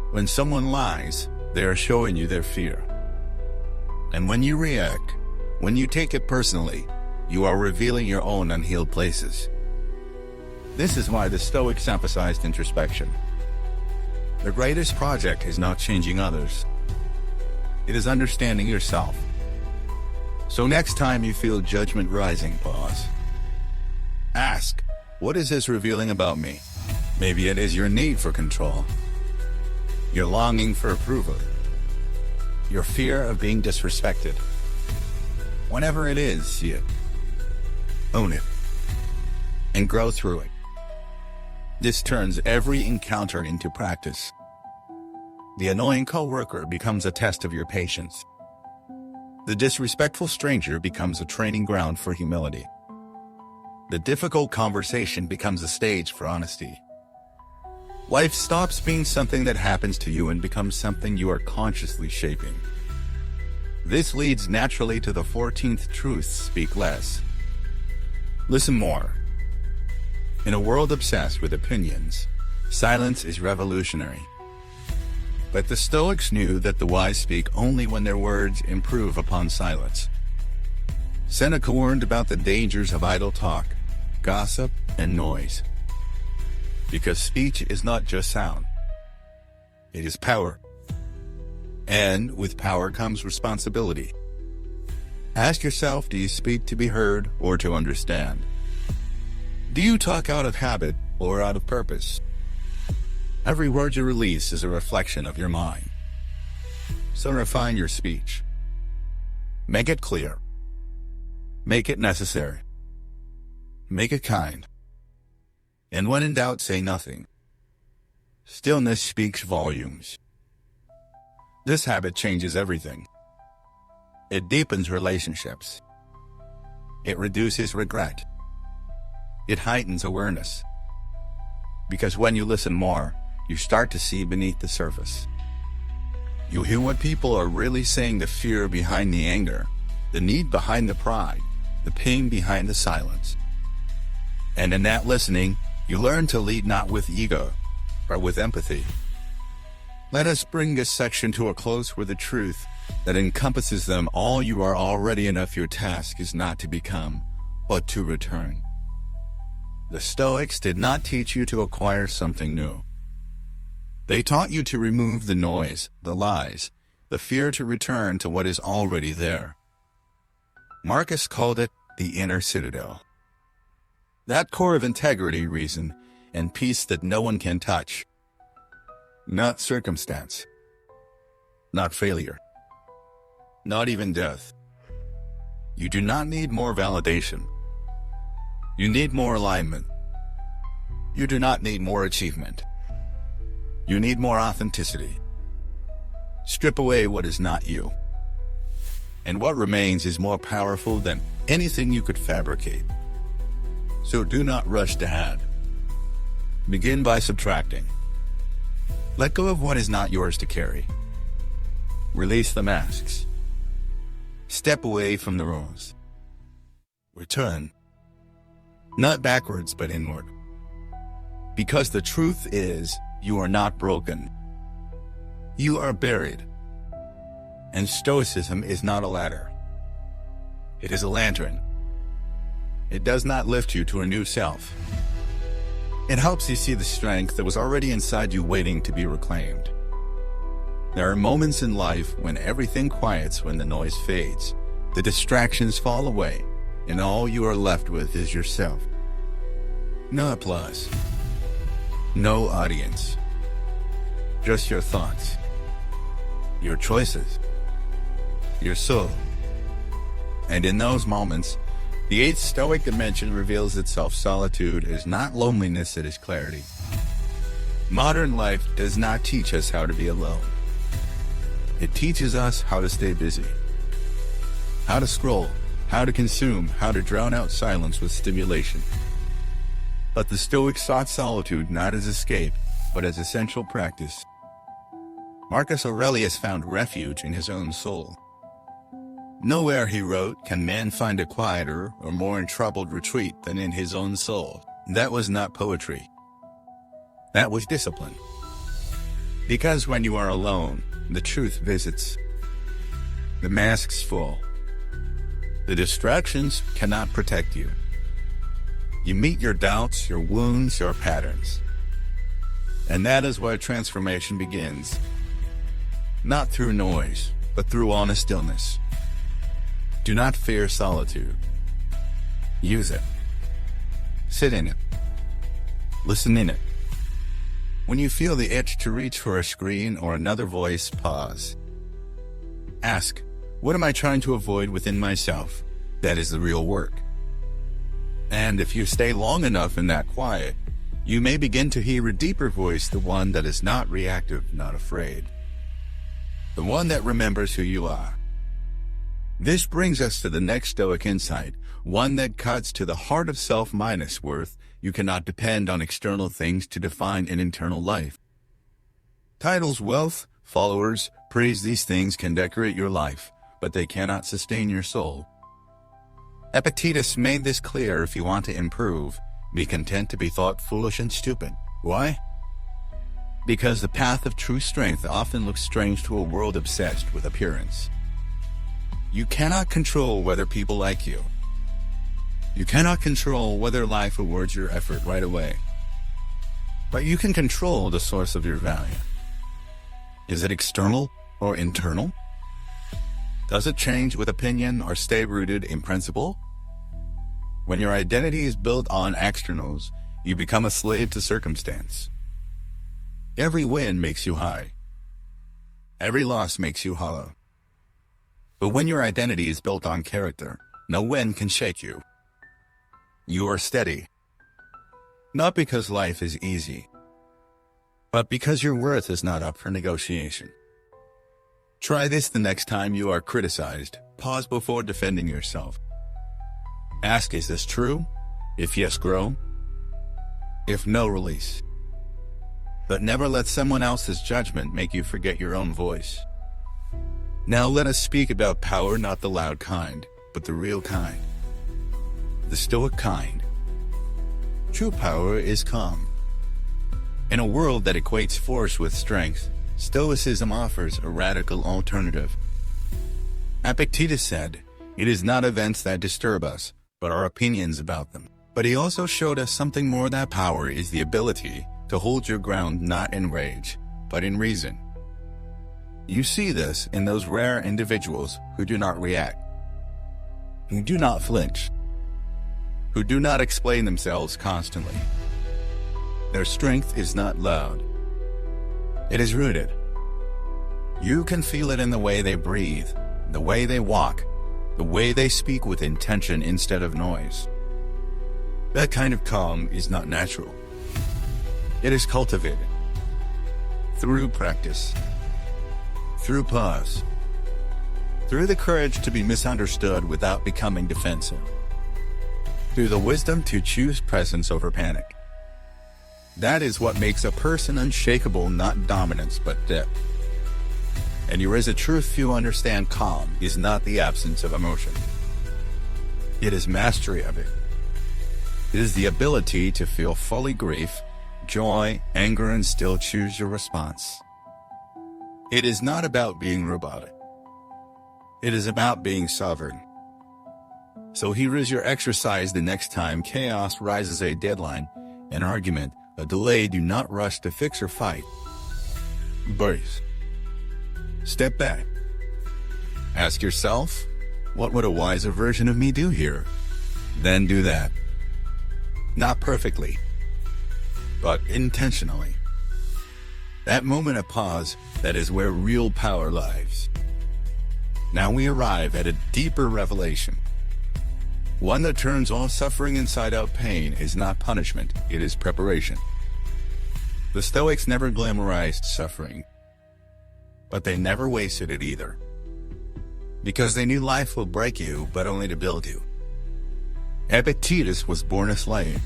When someone lies, they are showing you their fear. And when you react, when you take it personally, you are revealing your own unhealed places. This is why the Stoics emphasized introspection. The greatest project is not changing others. It is understanding yourself. So next time you feel judgment rising, pause. Ask, what is this revealing about me? Maybe it is your need for control, your longing for approval, your fear of being disrespected. Whenever it is, see it, own it, and grow through it. This turns every encounter into practice. The annoying coworker becomes a test of your patience. The disrespectful stranger becomes a training ground for humility. The difficult conversation becomes a stage for honesty. Life stops being something that happens to you and becomes something you are consciously shaping. This leads naturally to the 14th truth: speak less, listen more. In a world obsessed with opinions, silence is revolutionary. But the Stoics knew that the wise speak only when their words improve upon silence. Seneca warned about the dangers of idle talk, gossip, and noise. Because speech is not just sound. It is power. And with power comes responsibility. Ask yourself, do you speak to be heard or to understand? Do you talk out of habit or out of purpose? Every word you release is a reflection of your mind. So refine your speech. Make it clear. Make it necessary. Make it kind. And when in doubt, say nothing. Stillness speaks volumes. This habit changes everything. It deepens relationships. It reduces regret. It heightens awareness. Because when you listen more, you start to see beneath the surface. You hear what people are really saying, the fear behind the anger, the need behind the pride, the pain behind the silence. And in that listening, you learn to lead not with ego, but with empathy. Let us bring this section to a close with a truth that encompasses them all. You are already enough. Your task is not to become, but to return. The Stoics did not teach you to acquire something new. They taught you to remove the noise, the lies, the fear, to return to what is already there. Marcus called it the inner citadel. That core of integrity, reason, and peace that no one can touch. Not circumstance. Not failure. Not even death. You do not need more validation. You need more alignment. You do not need more achievement. You need more authenticity. Strip away what is not you. And what remains is more powerful than anything you could fabricate. So do not rush to add. Begin by subtracting. Let go of what is not yours to carry. Release the masks. Step away from the rules. Return. Not backwards, but inward. Because the truth is, you are not broken. You are buried. And Stoicism is not a ladder. It is a lantern. It does not lift you to a new self. It helps you see the strength that was already inside you, waiting to be reclaimed. There are moments in life when everything quiets, when the noise fades, the distractions fall away, and all you are left with is yourself. No applause. No audience. Just your thoughts. Your choices. Your soul. And in those moments, the eighth Stoic dimension reveals itself. Solitude is not loneliness, it is clarity. Modern life does not teach us how to be alone. It teaches us how to stay busy. How to scroll, how to consume, how to drown out silence with stimulation. But the Stoics sought solitude not as escape, but as essential practice. Marcus Aurelius found refuge in his own soul. Nowhere, he wrote, can man find a quieter or more untroubled retreat than in his own soul. That was not poetry. That was discipline. Because when you are alone, the truth visits. The masks fall. The distractions cannot protect you. You meet your doubts, your wounds, your patterns. And that is where transformation begins. Not through noise, but through honest stillness. Do not fear solitude. Use it. Sit in it. Listen in it. When you feel the itch to reach for a screen or another voice, pause. Ask, what am I trying to avoid within myself? That is the real work. And if you stay long enough in that quiet, you may begin to hear a deeper voice, the one that is not reactive, not afraid. The one that remembers who you are. This brings us to the next Stoic insight, one that cuts to the heart of self minus worth. You cannot depend on external things to define an internal life. Titles, wealth, followers, praise, these things can decorate your life, but they cannot sustain your soul. Epictetus made this clear: if you want to improve, be content to be thought foolish and stupid. Why? Because the path of true strength often looks strange to a world obsessed with appearance. You cannot control whether people like you. You cannot control whether life rewards your effort right away. But you can control the source of your value. Is it external or internal? Does it change with opinion or stay rooted in principle? When your identity is built on externals, you become a slave to circumstance. Every win makes you high. Every loss makes you hollow. But when your identity is built on character, no wind can shake you. You are steady. Not because life is easy, but because your worth is not up for negotiation. Try this the next time you are criticized. Pause before defending yourself. Ask, is this true? If yes, grow. If no, release. But never let someone else's judgment make you forget your own voice. Now let us speak about power, not the loud kind, but the real kind. The Stoic kind. True power is calm. In a world that equates force with strength, Stoicism offers a radical alternative. Epictetus said, "It is not events that disturb us, but our opinions about them." But he also showed us something more, that power is the ability to hold your ground not in rage, but in reason. You see this in those rare individuals who do not react, who do not flinch, who do not explain themselves constantly. Their strength is not loud. It is rooted. You can feel it in the way they breathe, the way they walk, the way they speak with intention instead of noise. That kind of calm is not natural. It is cultivated through practice, through pause, through the courage to be misunderstood without becoming defensive, through the wisdom to choose presence over panic. That is what makes a person unshakable, not dominance, but depth. And here is a truth few understand: calm is not the absence of emotion. It is mastery of it. It is the ability to feel fully grief, joy, anger, and still choose your response. It is not about being robotic. It is about being sovereign. So here is your exercise the next time chaos rises: a deadline, an argument, a delay. Do not rush to fix or fight. Brace. Step back. Ask yourself, what would a wiser version of me do here? Then do that. Not perfectly, but intentionally. That moment of pause, that is where real power lies. Now we arrive at a deeper revelation. One that turns all suffering inside out. Pain is not punishment, it is preparation. The Stoics never glamorized suffering, but they never wasted it either. Because they knew life will break you, but only to build you. Epictetus was born a slave.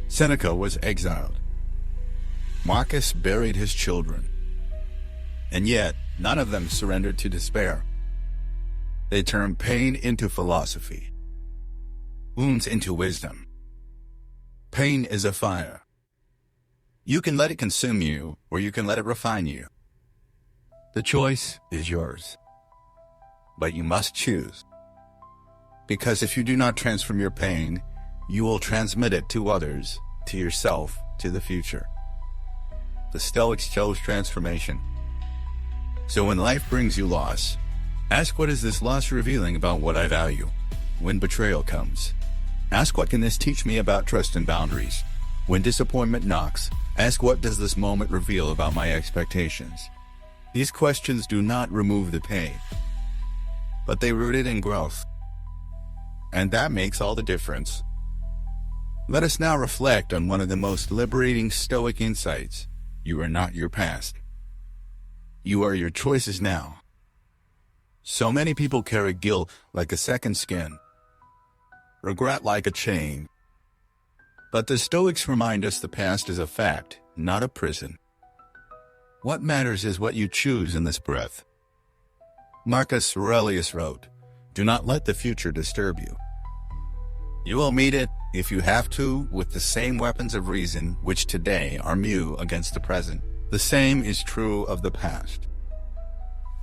Seneca was exiled. Marcus buried his children. And yet, none of them surrendered to despair. They turned pain into philosophy, wounds into wisdom. Pain is a fire. You can let it consume you, or you can let it refine you. The choice is yours. But you must choose. Because if you do not transform your pain, you will transmit it to others, to yourself, to the future. The Stoics chose transformation. So when life brings you loss, ask, what is this loss revealing about what I value? When betrayal comes, ask, what can this teach me about trust and boundaries? When disappointment knocks, ask, what does this moment reveal about my expectations? These questions do not remove the pain, but they root it in growth. And that makes all the difference. Let us now reflect on one of the most liberating Stoic insights. You are not your past. You are your choices now. So many people carry guilt like a second skin, regret like a chain. But the Stoics remind us the past is a fact, not a prison. What matters is what you choose in this breath. Marcus Aurelius wrote, "Do not let the future disturb you. You will meet it, if you have to, with the same weapons of reason which today arm you against the present. The same is true of the past.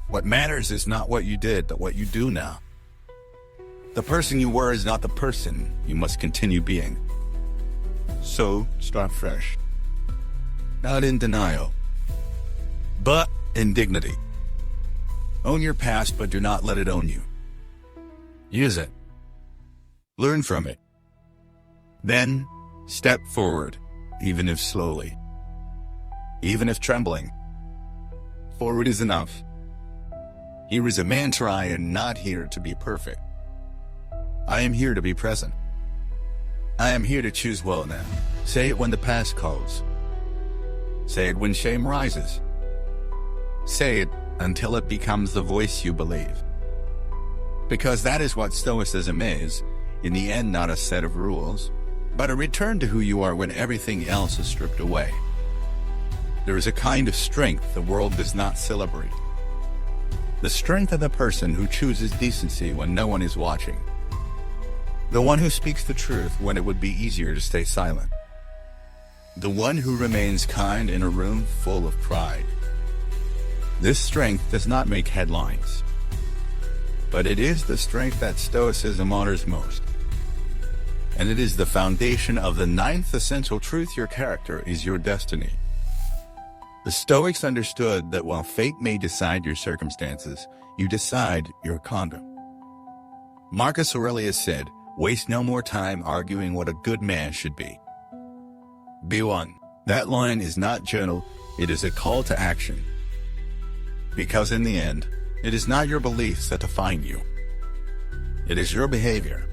What matters is not what you did, but what you do now. The person you were is not the person you must continue being. So start fresh. Not in denial, but in dignity." Own your past, but do not let it own you. Use it. Learn from it. Then, step forward, even if slowly. Even if trembling. Forward is enough. Here is a mantra: I am not here to be perfect. I am here to be present. I am here to choose well now. Say it when the past calls. Say it when shame rises. Say it until it becomes the voice you believe. Because that is what Stoicism is, in the end not a set of rules, but a return to who you are when everything else is stripped away. There is a kind of strength the world does not celebrate. The strength of the person who chooses decency when no one is watching. The one who speaks the truth when it would be easier to stay silent. The one who remains kind in a room full of pride. This strength does not make headlines, but it is the strength that Stoicism honors most. And it is the foundation of the ninth essential truth: your character is your destiny. The Stoics understood that while fate may decide your circumstances, you decide your conduct. Marcus Aurelius said, "Waste no more time arguing what a good man should be. Be one." That line is not gentle, it is a call to action. Because in the end, it is not your beliefs that define you. It is your behavior.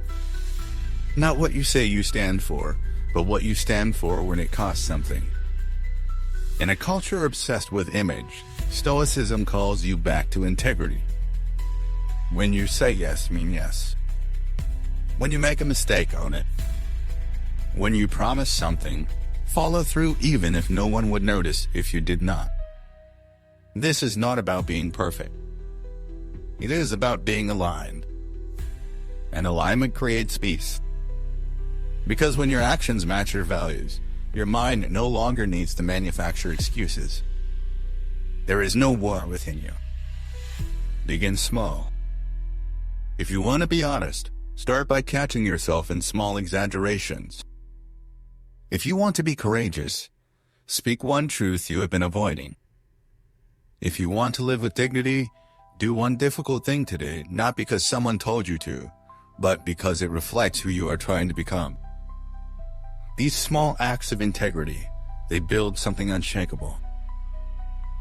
Not what you say you stand for, but what you stand for when it costs something. In a culture obsessed with image, Stoicism calls you back to integrity. When you say yes, mean yes. When you make a mistake, own it. When you promise something, follow through even if no one would notice if you did not. This is not about being perfect. It is about being aligned. And alignment creates peace. Because when your actions match your values, your mind no longer needs to manufacture excuses. There is no war within you. Begin small. If you want to be honest, start by catching yourself in small exaggerations. If you want to be courageous, speak one truth you have been avoiding. If you want to live with dignity, do one difficult thing today, not because someone told you to, but because it reflects who you are trying to become. These small acts of integrity, they build something unshakable.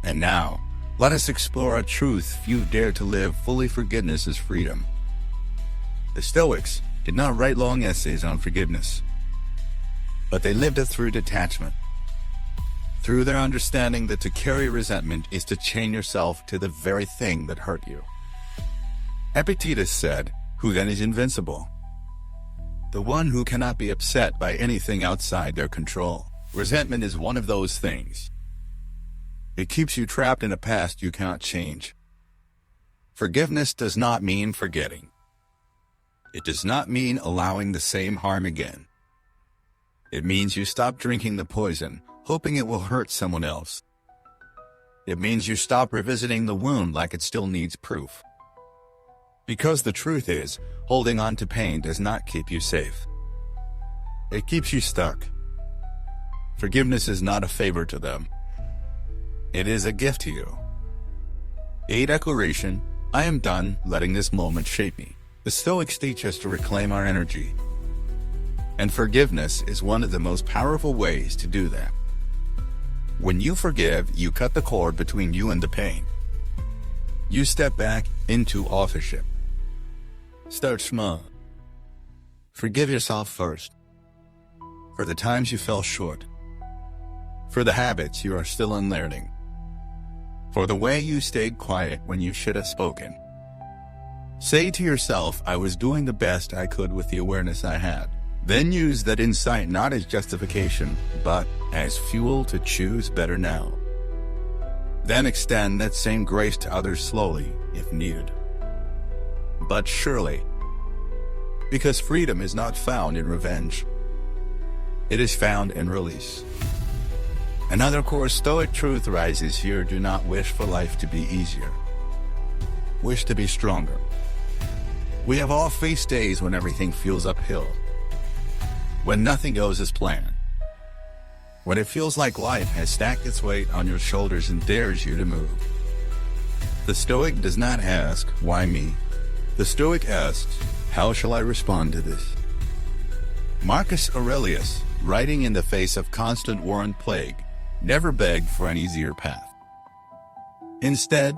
And now, let us explore a truth few dare to live fully: forgiveness is freedom. The Stoics did not write long essays on forgiveness, but they lived it through detachment. Through their understanding that to carry resentment is to chain yourself to the very thing that hurt you. Epictetus said, "Who then is invincible? The one who cannot be upset by anything outside their control." Resentment is one of those things. It keeps you trapped in a past you cannot change. Forgiveness does not mean forgetting. It does not mean allowing the same harm again. It means you stop drinking the poison, hoping it will hurt someone else. It means you stop revisiting the wound like it still needs proof. Because the truth is, holding on to pain does not keep you safe. It keeps you stuck. Forgiveness is not a favor to them. It is a gift to you. A declaration: I am done letting this moment shape me. The Stoics teach us to reclaim our energy. And forgiveness is one of the most powerful ways to do that. When you forgive, you cut the cord between you and the pain. You step back into authorship. Start small. Forgive yourself first. For the times you fell short. For the habits you are still unlearning. For the way you stayed quiet when you should have spoken. Say to yourself, I was doing the best I could with the awareness I had. Then use that insight not as justification, but as fuel to choose better now. Then extend that same grace to others slowly, if needed. But surely, because freedom is not found in revenge. It is found in release. Another core Stoic truth rises here: do not wish for life to be easier. Wish to be stronger. We have all faced days when everything feels uphill. When nothing goes as planned. When it feels like life has stacked its weight on your shoulders and dares you to move. The Stoic does not ask, why me? The Stoic asks, how shall I respond to this? Marcus Aurelius, writing in the face of constant war and plague, never begged for an easier path. Instead,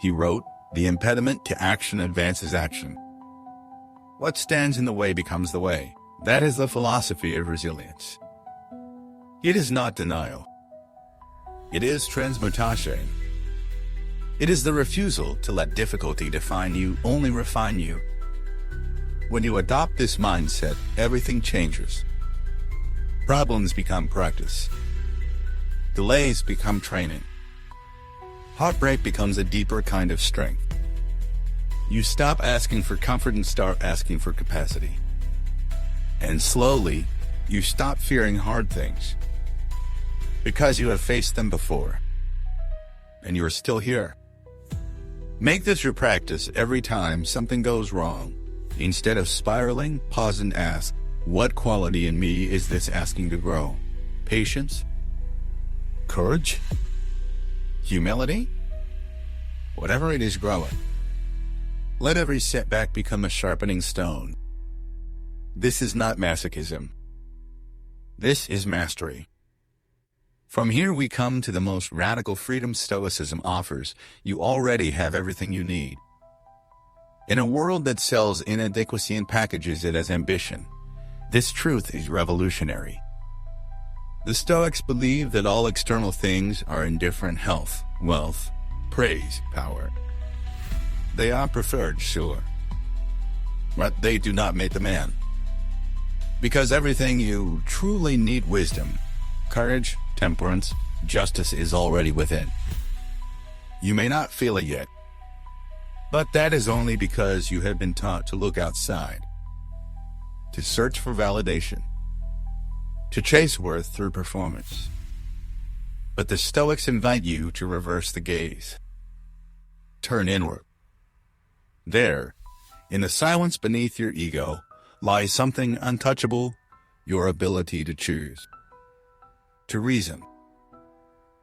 he wrote, the impediment to action advances action. What stands in the way becomes the way. That is the philosophy of resilience. It is not denial. It is transmutation. It is the refusal to let difficulty define you, only refine you. When you adopt this mindset, everything changes. Problems become practice. Delays become training. Heartbreak becomes a deeper kind of strength. You stop asking for comfort and start asking for capacity. And slowly, you stop fearing hard things. Because you have faced them before. And you are still here. Make this your practice every time something goes wrong. Instead of spiraling, pause and ask, what quality in me is this asking to grow? Patience? Courage? Humility? Whatever it is growing. Let every setback become a sharpening stone. This is not masochism. This is mastery. From here we come to the most radical freedom Stoicism offers. You already have everything you need. In a world that sells inadequacy and packages it as ambition, this truth is revolutionary. The Stoics believe that all external things are indifferent: health, wealth, praise, power. They are preferred, sure, but they do not make the man. Because everything you truly need, wisdom, courage, temperance, justice, is already within. You may not feel it yet, but that is only because you have been taught to look outside, to search for validation, to chase worth through performance. But the Stoics invite you to reverse the gaze. Turn inward. There, in the silence beneath your ego, lies something untouchable: your ability to choose, to reason,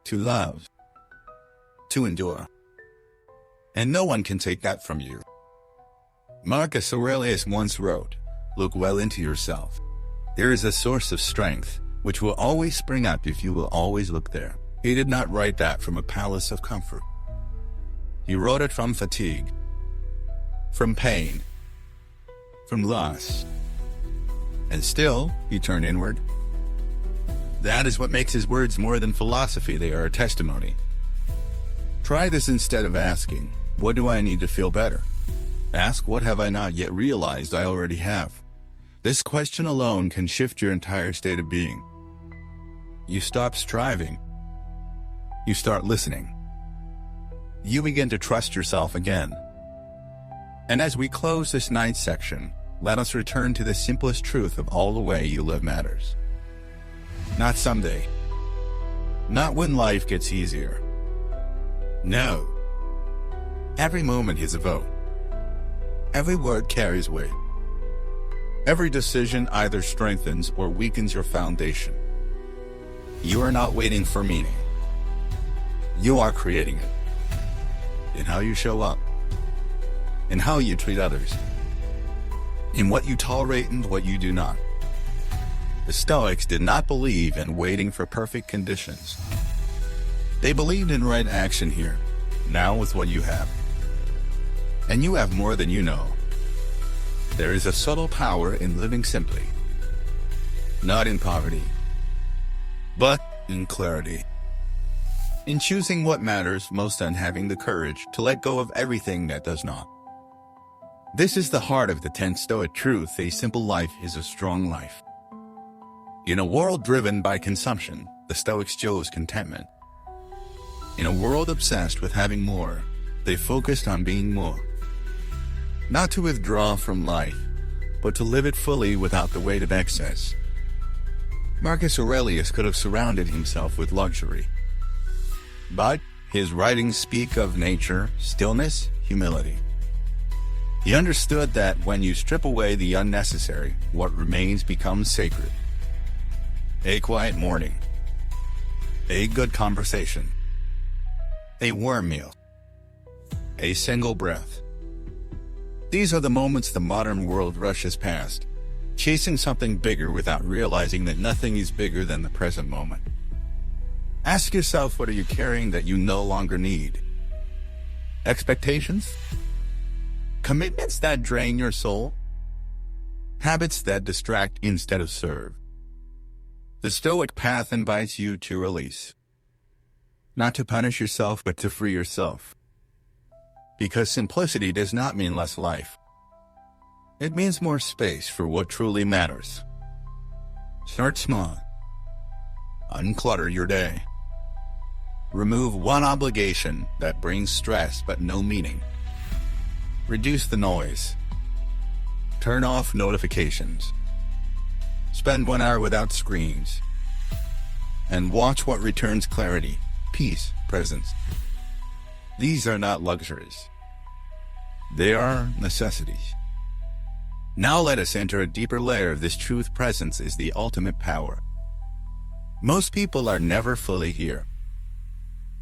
to love, to endure. And no one can take that from you. Marcus Aurelius once wrote, look well into yourself. There is a source of strength which will always spring up if you will always look there. He did not write that from a palace of comfort. He wrote it from fatigue, from pain, from loss. And still, he turned inward. That is what makes his words more than philosophy. They are a testimony. Try this instead of asking, what do I need to feel better? Ask, what have I not yet realized I already have? This question alone can shift your entire state of being. You stop striving. You start listening. You begin to trust yourself again. And as we close this ninth section, let us return to the simplest truth of all: the way you live matters. Not someday. Not when life gets easier. No. Every moment is a vote. Every word carries weight. Every decision either strengthens or weakens your foundation. You are not waiting for meaning. You are creating it. In how you show up. In how you treat others. In what you tolerate and what you do not. The Stoics did not believe in waiting for perfect conditions. They believed in right action here, now, with what you have. And you have more than you know. There is a subtle power in living simply. Not in poverty, but in clarity. In choosing what matters most and having the courage to let go of everything that does not. This is the heart of the 10th Stoic truth: a simple life is a strong life. In a world driven by consumption, the Stoics chose contentment. In a world obsessed with having more, they focused on being more. Not to withdraw from life, but to live it fully without the weight of excess. Marcus Aurelius could have surrounded himself with luxury. But his writings speak of nature, stillness, humility. He understood that when you strip away the unnecessary, what remains becomes sacred. A quiet morning. A good conversation. A warm meal. a single breath. These are the moments the modern world rushes past, chasing something bigger without realizing that nothing is bigger than the present moment. Ask yourself, what are you carrying that you no longer need? Expectations? Commitments that drain your soul? Habits that distract instead of serve? The Stoic path invites you to release. Not to punish yourself, but to free yourself. Because simplicity does not mean less life. It means more space for what truly matters. Start small. Unclutter your day. Remove one obligation that brings stress but no meaning. Reduce the noise. Turn off notifications. Spend 1 hour without screens. And watch what returns clarity, peace, presence. These are not luxuries. They are necessities. Now let us enter a deeper layer of this truth. Presence is the ultimate power. Most people are never fully here.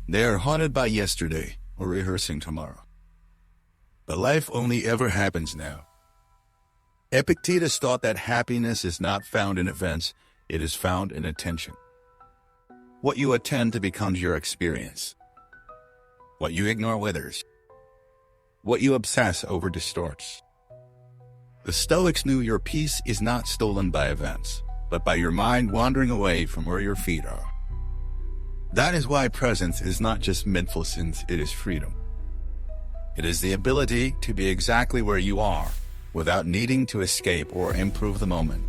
They are haunted by yesterday or rehearsing tomorrow. But life only ever happens now. Epictetus thought that happiness is not found in events, it is found in attention. What you attend to becomes your experience. What you ignore withers. What you obsess over distorts. The Stoics knew your peace is not stolen by events, but by your mind wandering away from where your feet are. That is why presence is not just mindfulness, it is freedom. It is the ability to be exactly where you are, without needing to escape or improve the moment.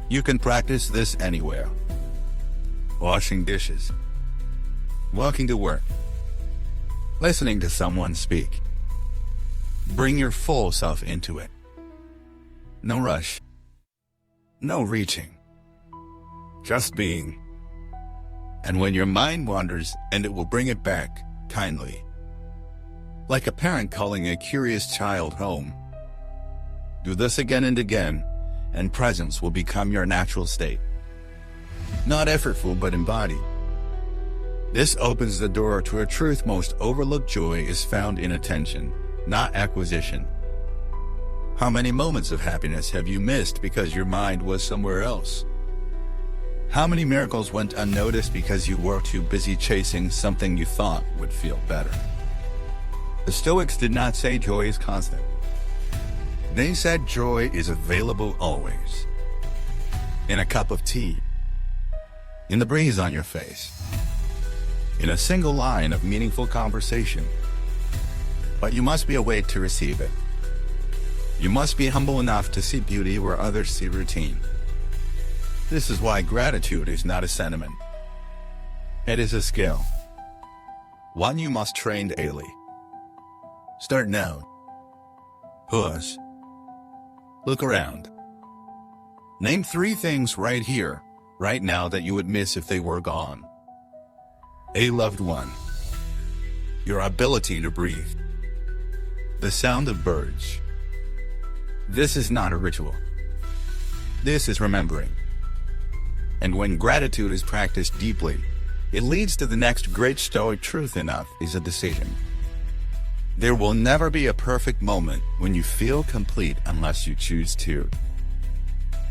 You can practice this anywhere. Washing dishes. Walking to work. Listening to someone speak. Bring your full self into it. No rush. No reaching. Just being. And when your mind wanders, and it will bring it back, kindly. Like a parent calling a curious child home. Do this again and again, and presence will become your natural state. Not effortful, but embodied. This opens the door to a truth. Most overlooked joy is found in attention, not acquisition. How many moments of happiness have you missed because your mind was somewhere else? How many miracles went unnoticed because you were too busy chasing something you thought would feel better? The Stoics did not say joy is constant. They said joy is available always. In a cup of tea. In the breeze on your face. In a single line of meaningful conversation. But you must be awake to receive it. You must be humble enough to see beauty where others see routine. This is why gratitude is not a sentiment. It is a skill. One you must train daily. Start now. Pause. Look around. Name 3 things right here, right now that you would miss if they were gone. A loved one. Your ability to breathe. The sound of birds. This is not a ritual. This is remembering. And when gratitude is practiced deeply, it leads to the next great Stoic truth. Enough is a decision. There will never be a perfect moment when you feel complete unless you choose to.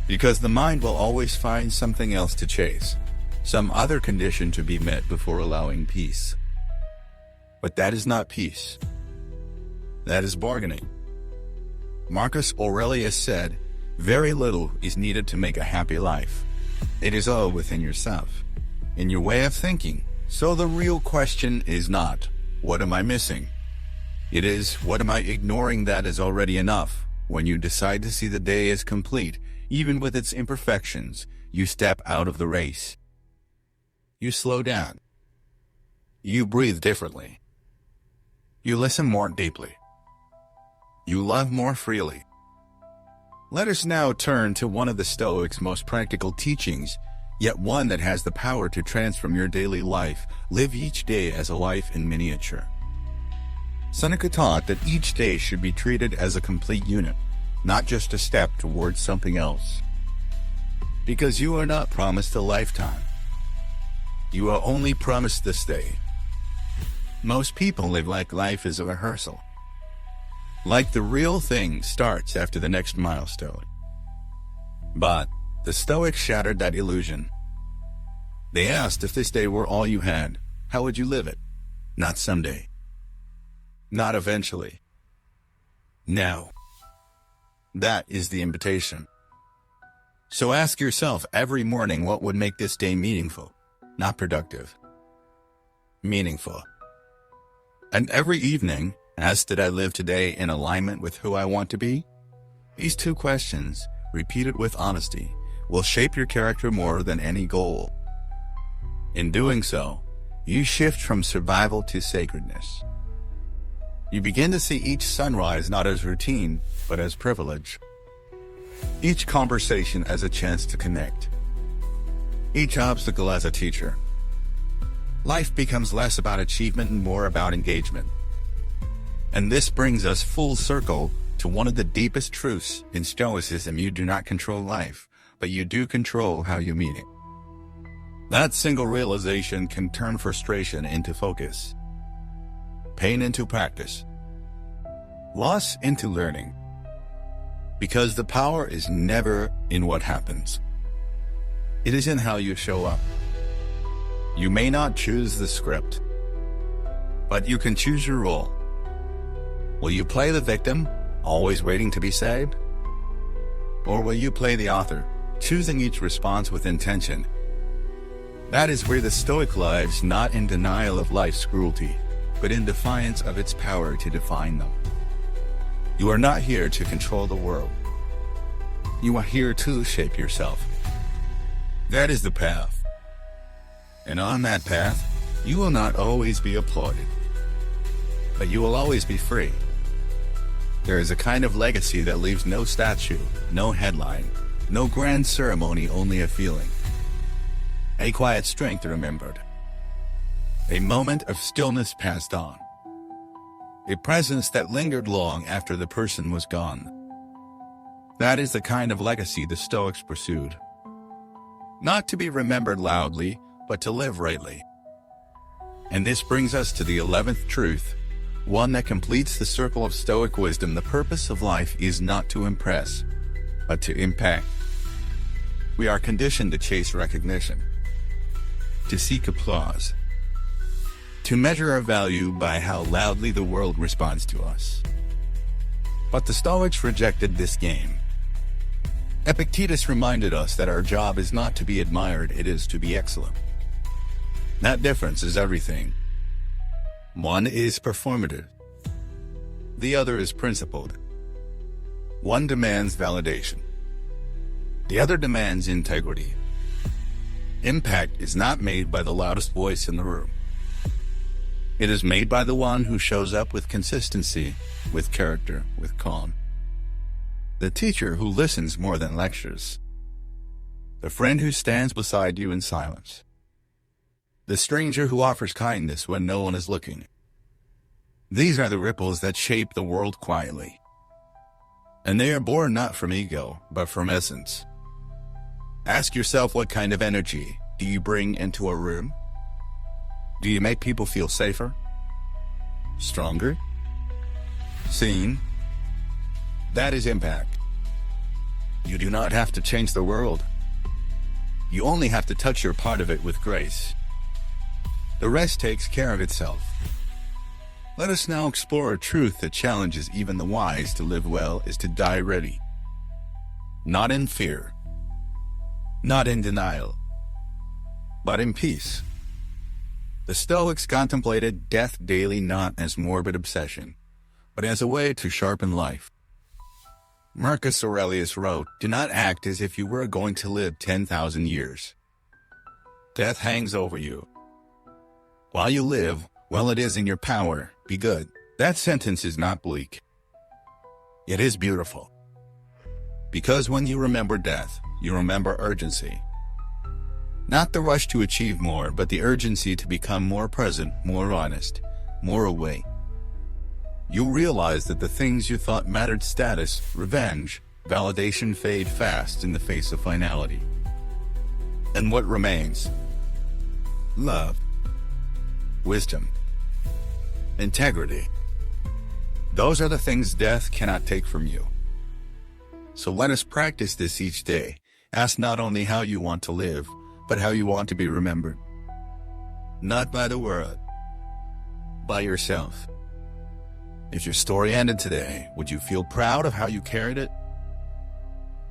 Because the mind will always find something else to chase, some other condition to be met before allowing peace. But that is not peace. That is bargaining. Marcus Aurelius said, "Very little is needed to make a happy life. It is all within yourself, in your way of thinking." So the real question is not, what am I missing? It is, what am I ignoring that is already enough? When you decide to see the day as complete, even with its imperfections, you step out of the race. You slow down. You breathe differently. You listen more deeply. You love more freely. Let us now turn to one of the Stoics' most practical teachings, yet one that has the power to transform your daily life. Live each day as a life in miniature. Seneca taught that each day should be treated as a complete unit, not just a step towards something else. Because you are not promised a lifetime. You are only promised this day. Most people live like life is a rehearsal. Like the real thing starts after the next milestone. But the Stoics shattered that illusion. They asked, if this day were all you had, how would you live it? Not someday. Not eventually. Now. That is the invitation. So ask yourself every morning, what would make this day meaningful? Not productive. Meaningful. And every evening, ask, did I live today in alignment with who I want to be? These two questions, repeated with honesty, will shape your character more than any goal. In doing so, you shift from survival to sacredness. You begin to see each sunrise not as routine, but as privilege. Each conversation as a chance to connect. Each obstacle as a teacher. Life becomes less about achievement and more about engagement. And this brings us full circle to one of the deepest truths in Stoicism: you do not control life, but you do control how you meet it. That single realization can turn frustration into focus, pain into practice, loss into learning. Because the power is never in what happens. It is in how you show up. You may not choose the script, but you can choose your role. Will you play the victim, always waiting to be saved? Or will you play the author, choosing each response with intention? That is where the Stoic lives, not in denial of life's cruelty, but in defiance of its power to define them. You are not here to control the world. You are here to shape yourself. That is the path. And on that path, you will not always be applauded, but you will always be free. There is a kind of legacy that leaves no statue, no headline, no grand ceremony, only a feeling. A quiet strength remembered. A moment of stillness passed on. A presence that lingered long after the person was gone. That is the kind of legacy the Stoics pursued. Not to be remembered loudly, but to live rightly. And this brings us to the 11th truth, one that completes the circle of Stoic wisdom. The purpose of life is not to impress, but to impact. We are conditioned to chase recognition, to seek applause, to measure our value by how loudly the world responds to us. But the Stoics rejected this game. Epictetus reminded us that our job is not to be admired, it is to be excellent. That difference is everything. One is performative. The other is principled. One demands validation. The other demands integrity. Impact is not made by the loudest voice in the room. It is made by the one who shows up with consistency, with character, with calm. The teacher who listens more than lectures. The friend who stands beside you in silence. The stranger who offers kindness when no one is looking. These are the ripples that shape the world quietly. And they are born not from ego, but from essence. Ask yourself, what kind of energy do you bring into a room? Do you make people feel safer? Stronger? Seen? That is impact. You do not have to change the world. You only have to touch your part of it with grace. The rest takes care of itself. Let us now explore a truth that challenges even the wise. To live well is to die ready. Not in fear, not in denial, but in peace. The Stoics contemplated death daily, not as morbid obsession, but as a way to sharpen life. Marcus Aurelius wrote, "Do not act as if you were going to live 10,000 years. Death hangs over you. While you live, while it is in your power, be good." That sentence is not bleak. It is beautiful. Because when you remember death, you remember urgency. Not the rush to achieve more, but the urgency to become more present, more honest, more awake. You realize that the things you thought mattered, status, revenge, validation, fade fast in the face of finality. And what remains? Love, wisdom, integrity. Those are the things death cannot take from you. So let us practice this each day. Ask not only how you want to live, but how you want to be remembered. Not by the world, by yourself. If your story ended today, would you feel proud of how you carried it?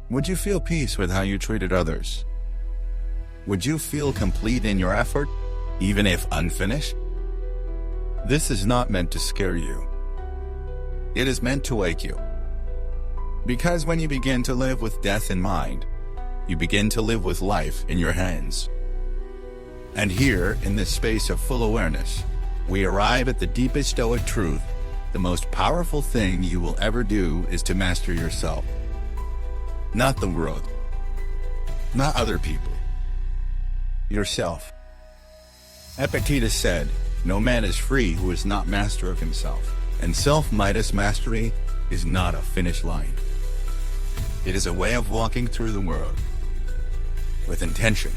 Would you feel peace with how you treated others? Would you feel complete in your effort, even if unfinished? This is not meant to scare you. It is meant to wake you. Because when you begin to live with death in mind, you begin to live with life in your hands. And here, in this space of full awareness, we arrive at the deepest Stoic truth. The most powerful thing you will ever do is to master yourself. Not the world. Not other people. Yourself. Epictetus said, "No man is free who is not master of himself." And self-midas mastery is not a finish line. It is a way of walking through the world with intention,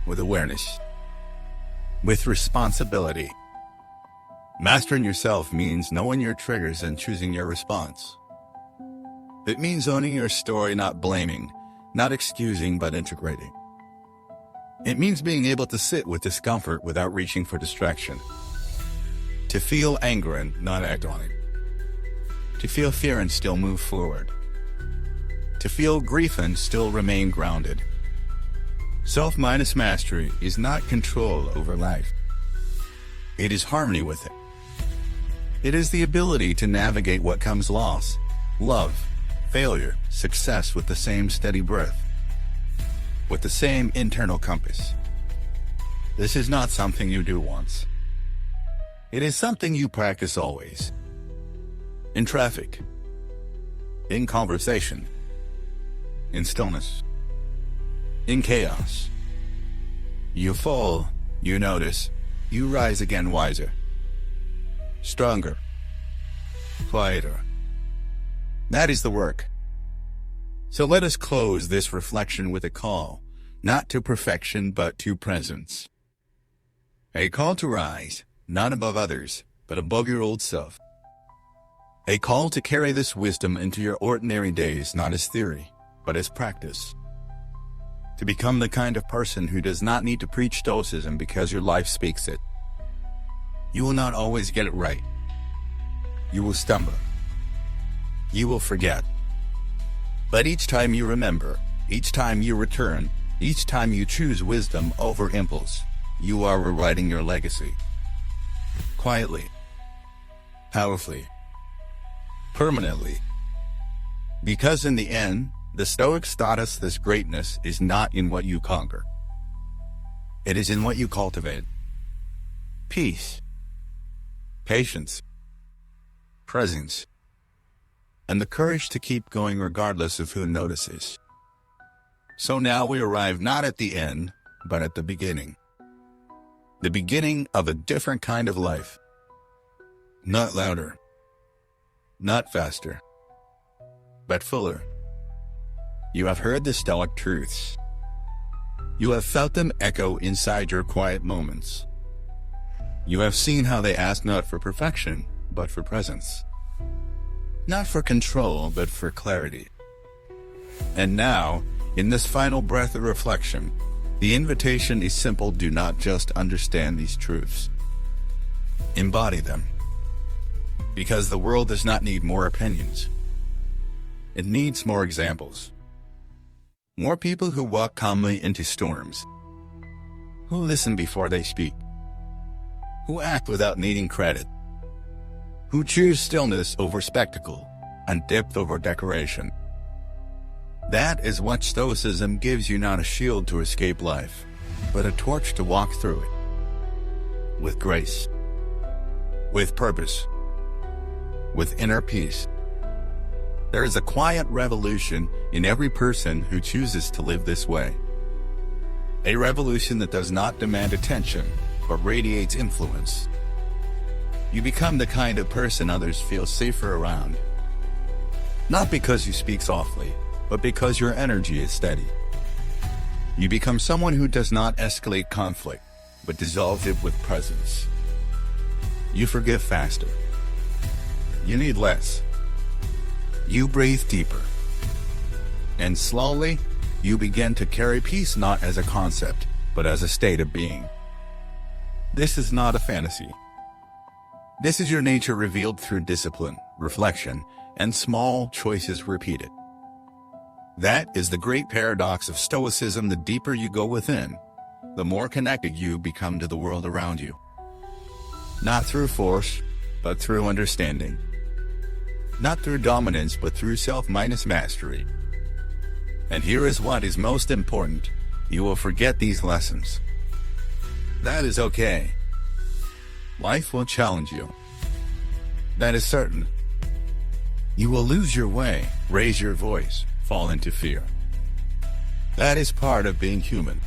with awareness, with responsibility. Mastering yourself means knowing your triggers and choosing your response. It means owning your story, not blaming, not excusing, but integrating. It means being able to sit with discomfort without reaching for distraction. To feel anger and not act on it. To feel fear and still move forward. To feel grief and still remain grounded. Self-midas mastery is not control over life. It is harmony with it. It is the ability to navigate what comes: loss, love, failure, success with the same steady breath, with the same internal compass. This is not something you do once. It is something you practice always. In traffic, in conversation, in stillness, in chaos. You fall, you notice, you rise again wiser, stronger, quieter. That is the work. So let us close this reflection with a call, not to perfection but to presence. A call to rise, not above others, but above your old self. A call to carry this wisdom into your ordinary days, not as theory, but as practice. To become the kind of person who does not need to preach stoicism because your life speaks it. You will not always get it right. You will stumble. You will forget. But each time you remember, each time you return, each time you choose wisdom over impulse, you are rewriting your legacy. Quietly, powerfully, permanently. Because in the end, the Stoics taught us this greatness is not in what you conquer. It is in what you cultivate. Peace, patience, presence, and the courage to keep going regardless of who notices. So now we arrive not at the end, but at the beginning. The beginning of a different kind of life. Not louder, not faster, but fuller. You have heard the Stoic truths. You have felt them echo inside your quiet moments. You have seen how they ask not for perfection, but for presence. Not for control, but for clarity. And now, in this final breath of reflection, the invitation is simple: do not just understand these truths. Embody them. Because the world does not need more opinions. It needs more examples. More people who walk calmly into storms. Who listen before they speak. Who act without needing credit. Who choose stillness over spectacle, and depth over decoration. That is what Stoicism gives you: not a shield to escape life, but a torch to walk through it. With grace. With purpose. With inner peace. There is a quiet revolution in every person who chooses to live this way. A revolution that does not demand attention, but radiates influence. You become the kind of person others feel safer around. Not because you speak softly, but because your energy is steady. You become someone who does not escalate conflict, but dissolves it with presence. You forgive faster. You need less. You breathe deeper. And slowly, you begin to carry peace not as a concept, but as a state of being. This is not a fantasy. This is your nature revealed through discipline, reflection, and small choices repeated. That is the great paradox of Stoicism. The deeper you go within, the more connected you become to the world around you. Not through force, but through understanding. Not through dominance, but through self-mastery. And here is what is most important. You will forget these lessons. That is okay. Life will challenge you. That is certain. You will lose your way, raise your voice, fall into fear. That is part of being human.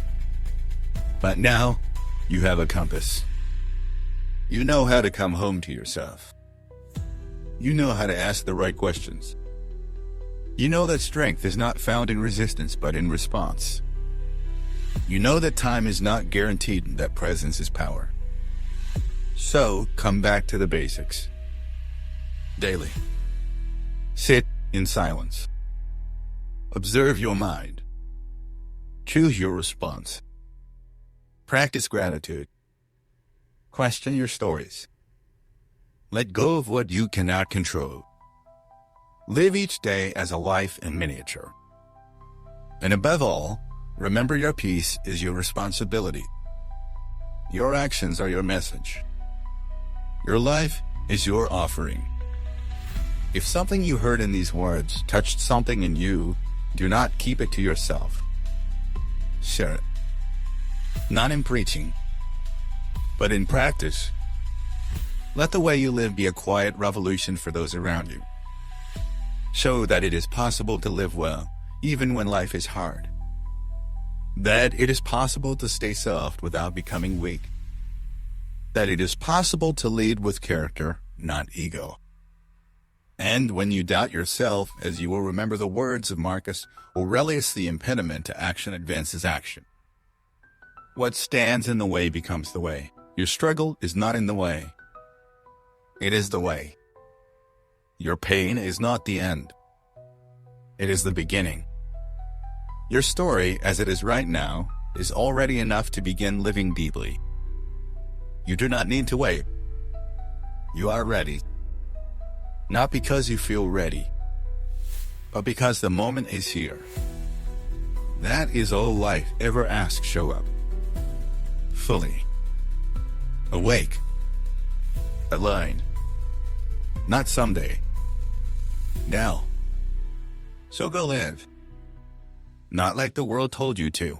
But now, you have a compass. You know how to come home to yourself. You know how to ask the right questions. You know that strength is not found in resistance, but in response. You know that time is not guaranteed and that presence is power. So, come back to the basics. Daily. Sit in silence. Observe your mind. Choose your response. Practice gratitude. Question your stories. Let go of what you cannot control. Live each day as a life in miniature. And above all, remember your peace is your responsibility. Your actions are your message. Your life is your offering. If something you heard in these words touched something in you, do not keep it to yourself. Share it. Not in preaching, but in practice. Let the way you live be a quiet revolution for those around you. Show that it is possible to live well, even when life is hard. That it is possible to stay soft without becoming weak. That it is possible to lead with character, not ego. And when you doubt yourself, as you will remember the words of Marcus Aurelius, the impediment to action advances action. What stands in the way becomes the way. Your struggle is not in the way. It is the way. Your pain is not the end. It is the beginning. Your story, as it is right now, is already enough to begin living deeply. You do not need to wait. You are ready. Not because you feel ready, but because the moment is here. That is all life ever asks. Show up. Fully. Awake. Aligned. Not someday. Now. So go live. Not like the world told you to.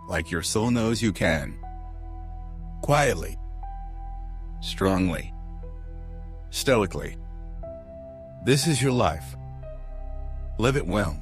Like your soul knows you can. Quietly. Strongly. Stoically. This is your life. Live it well.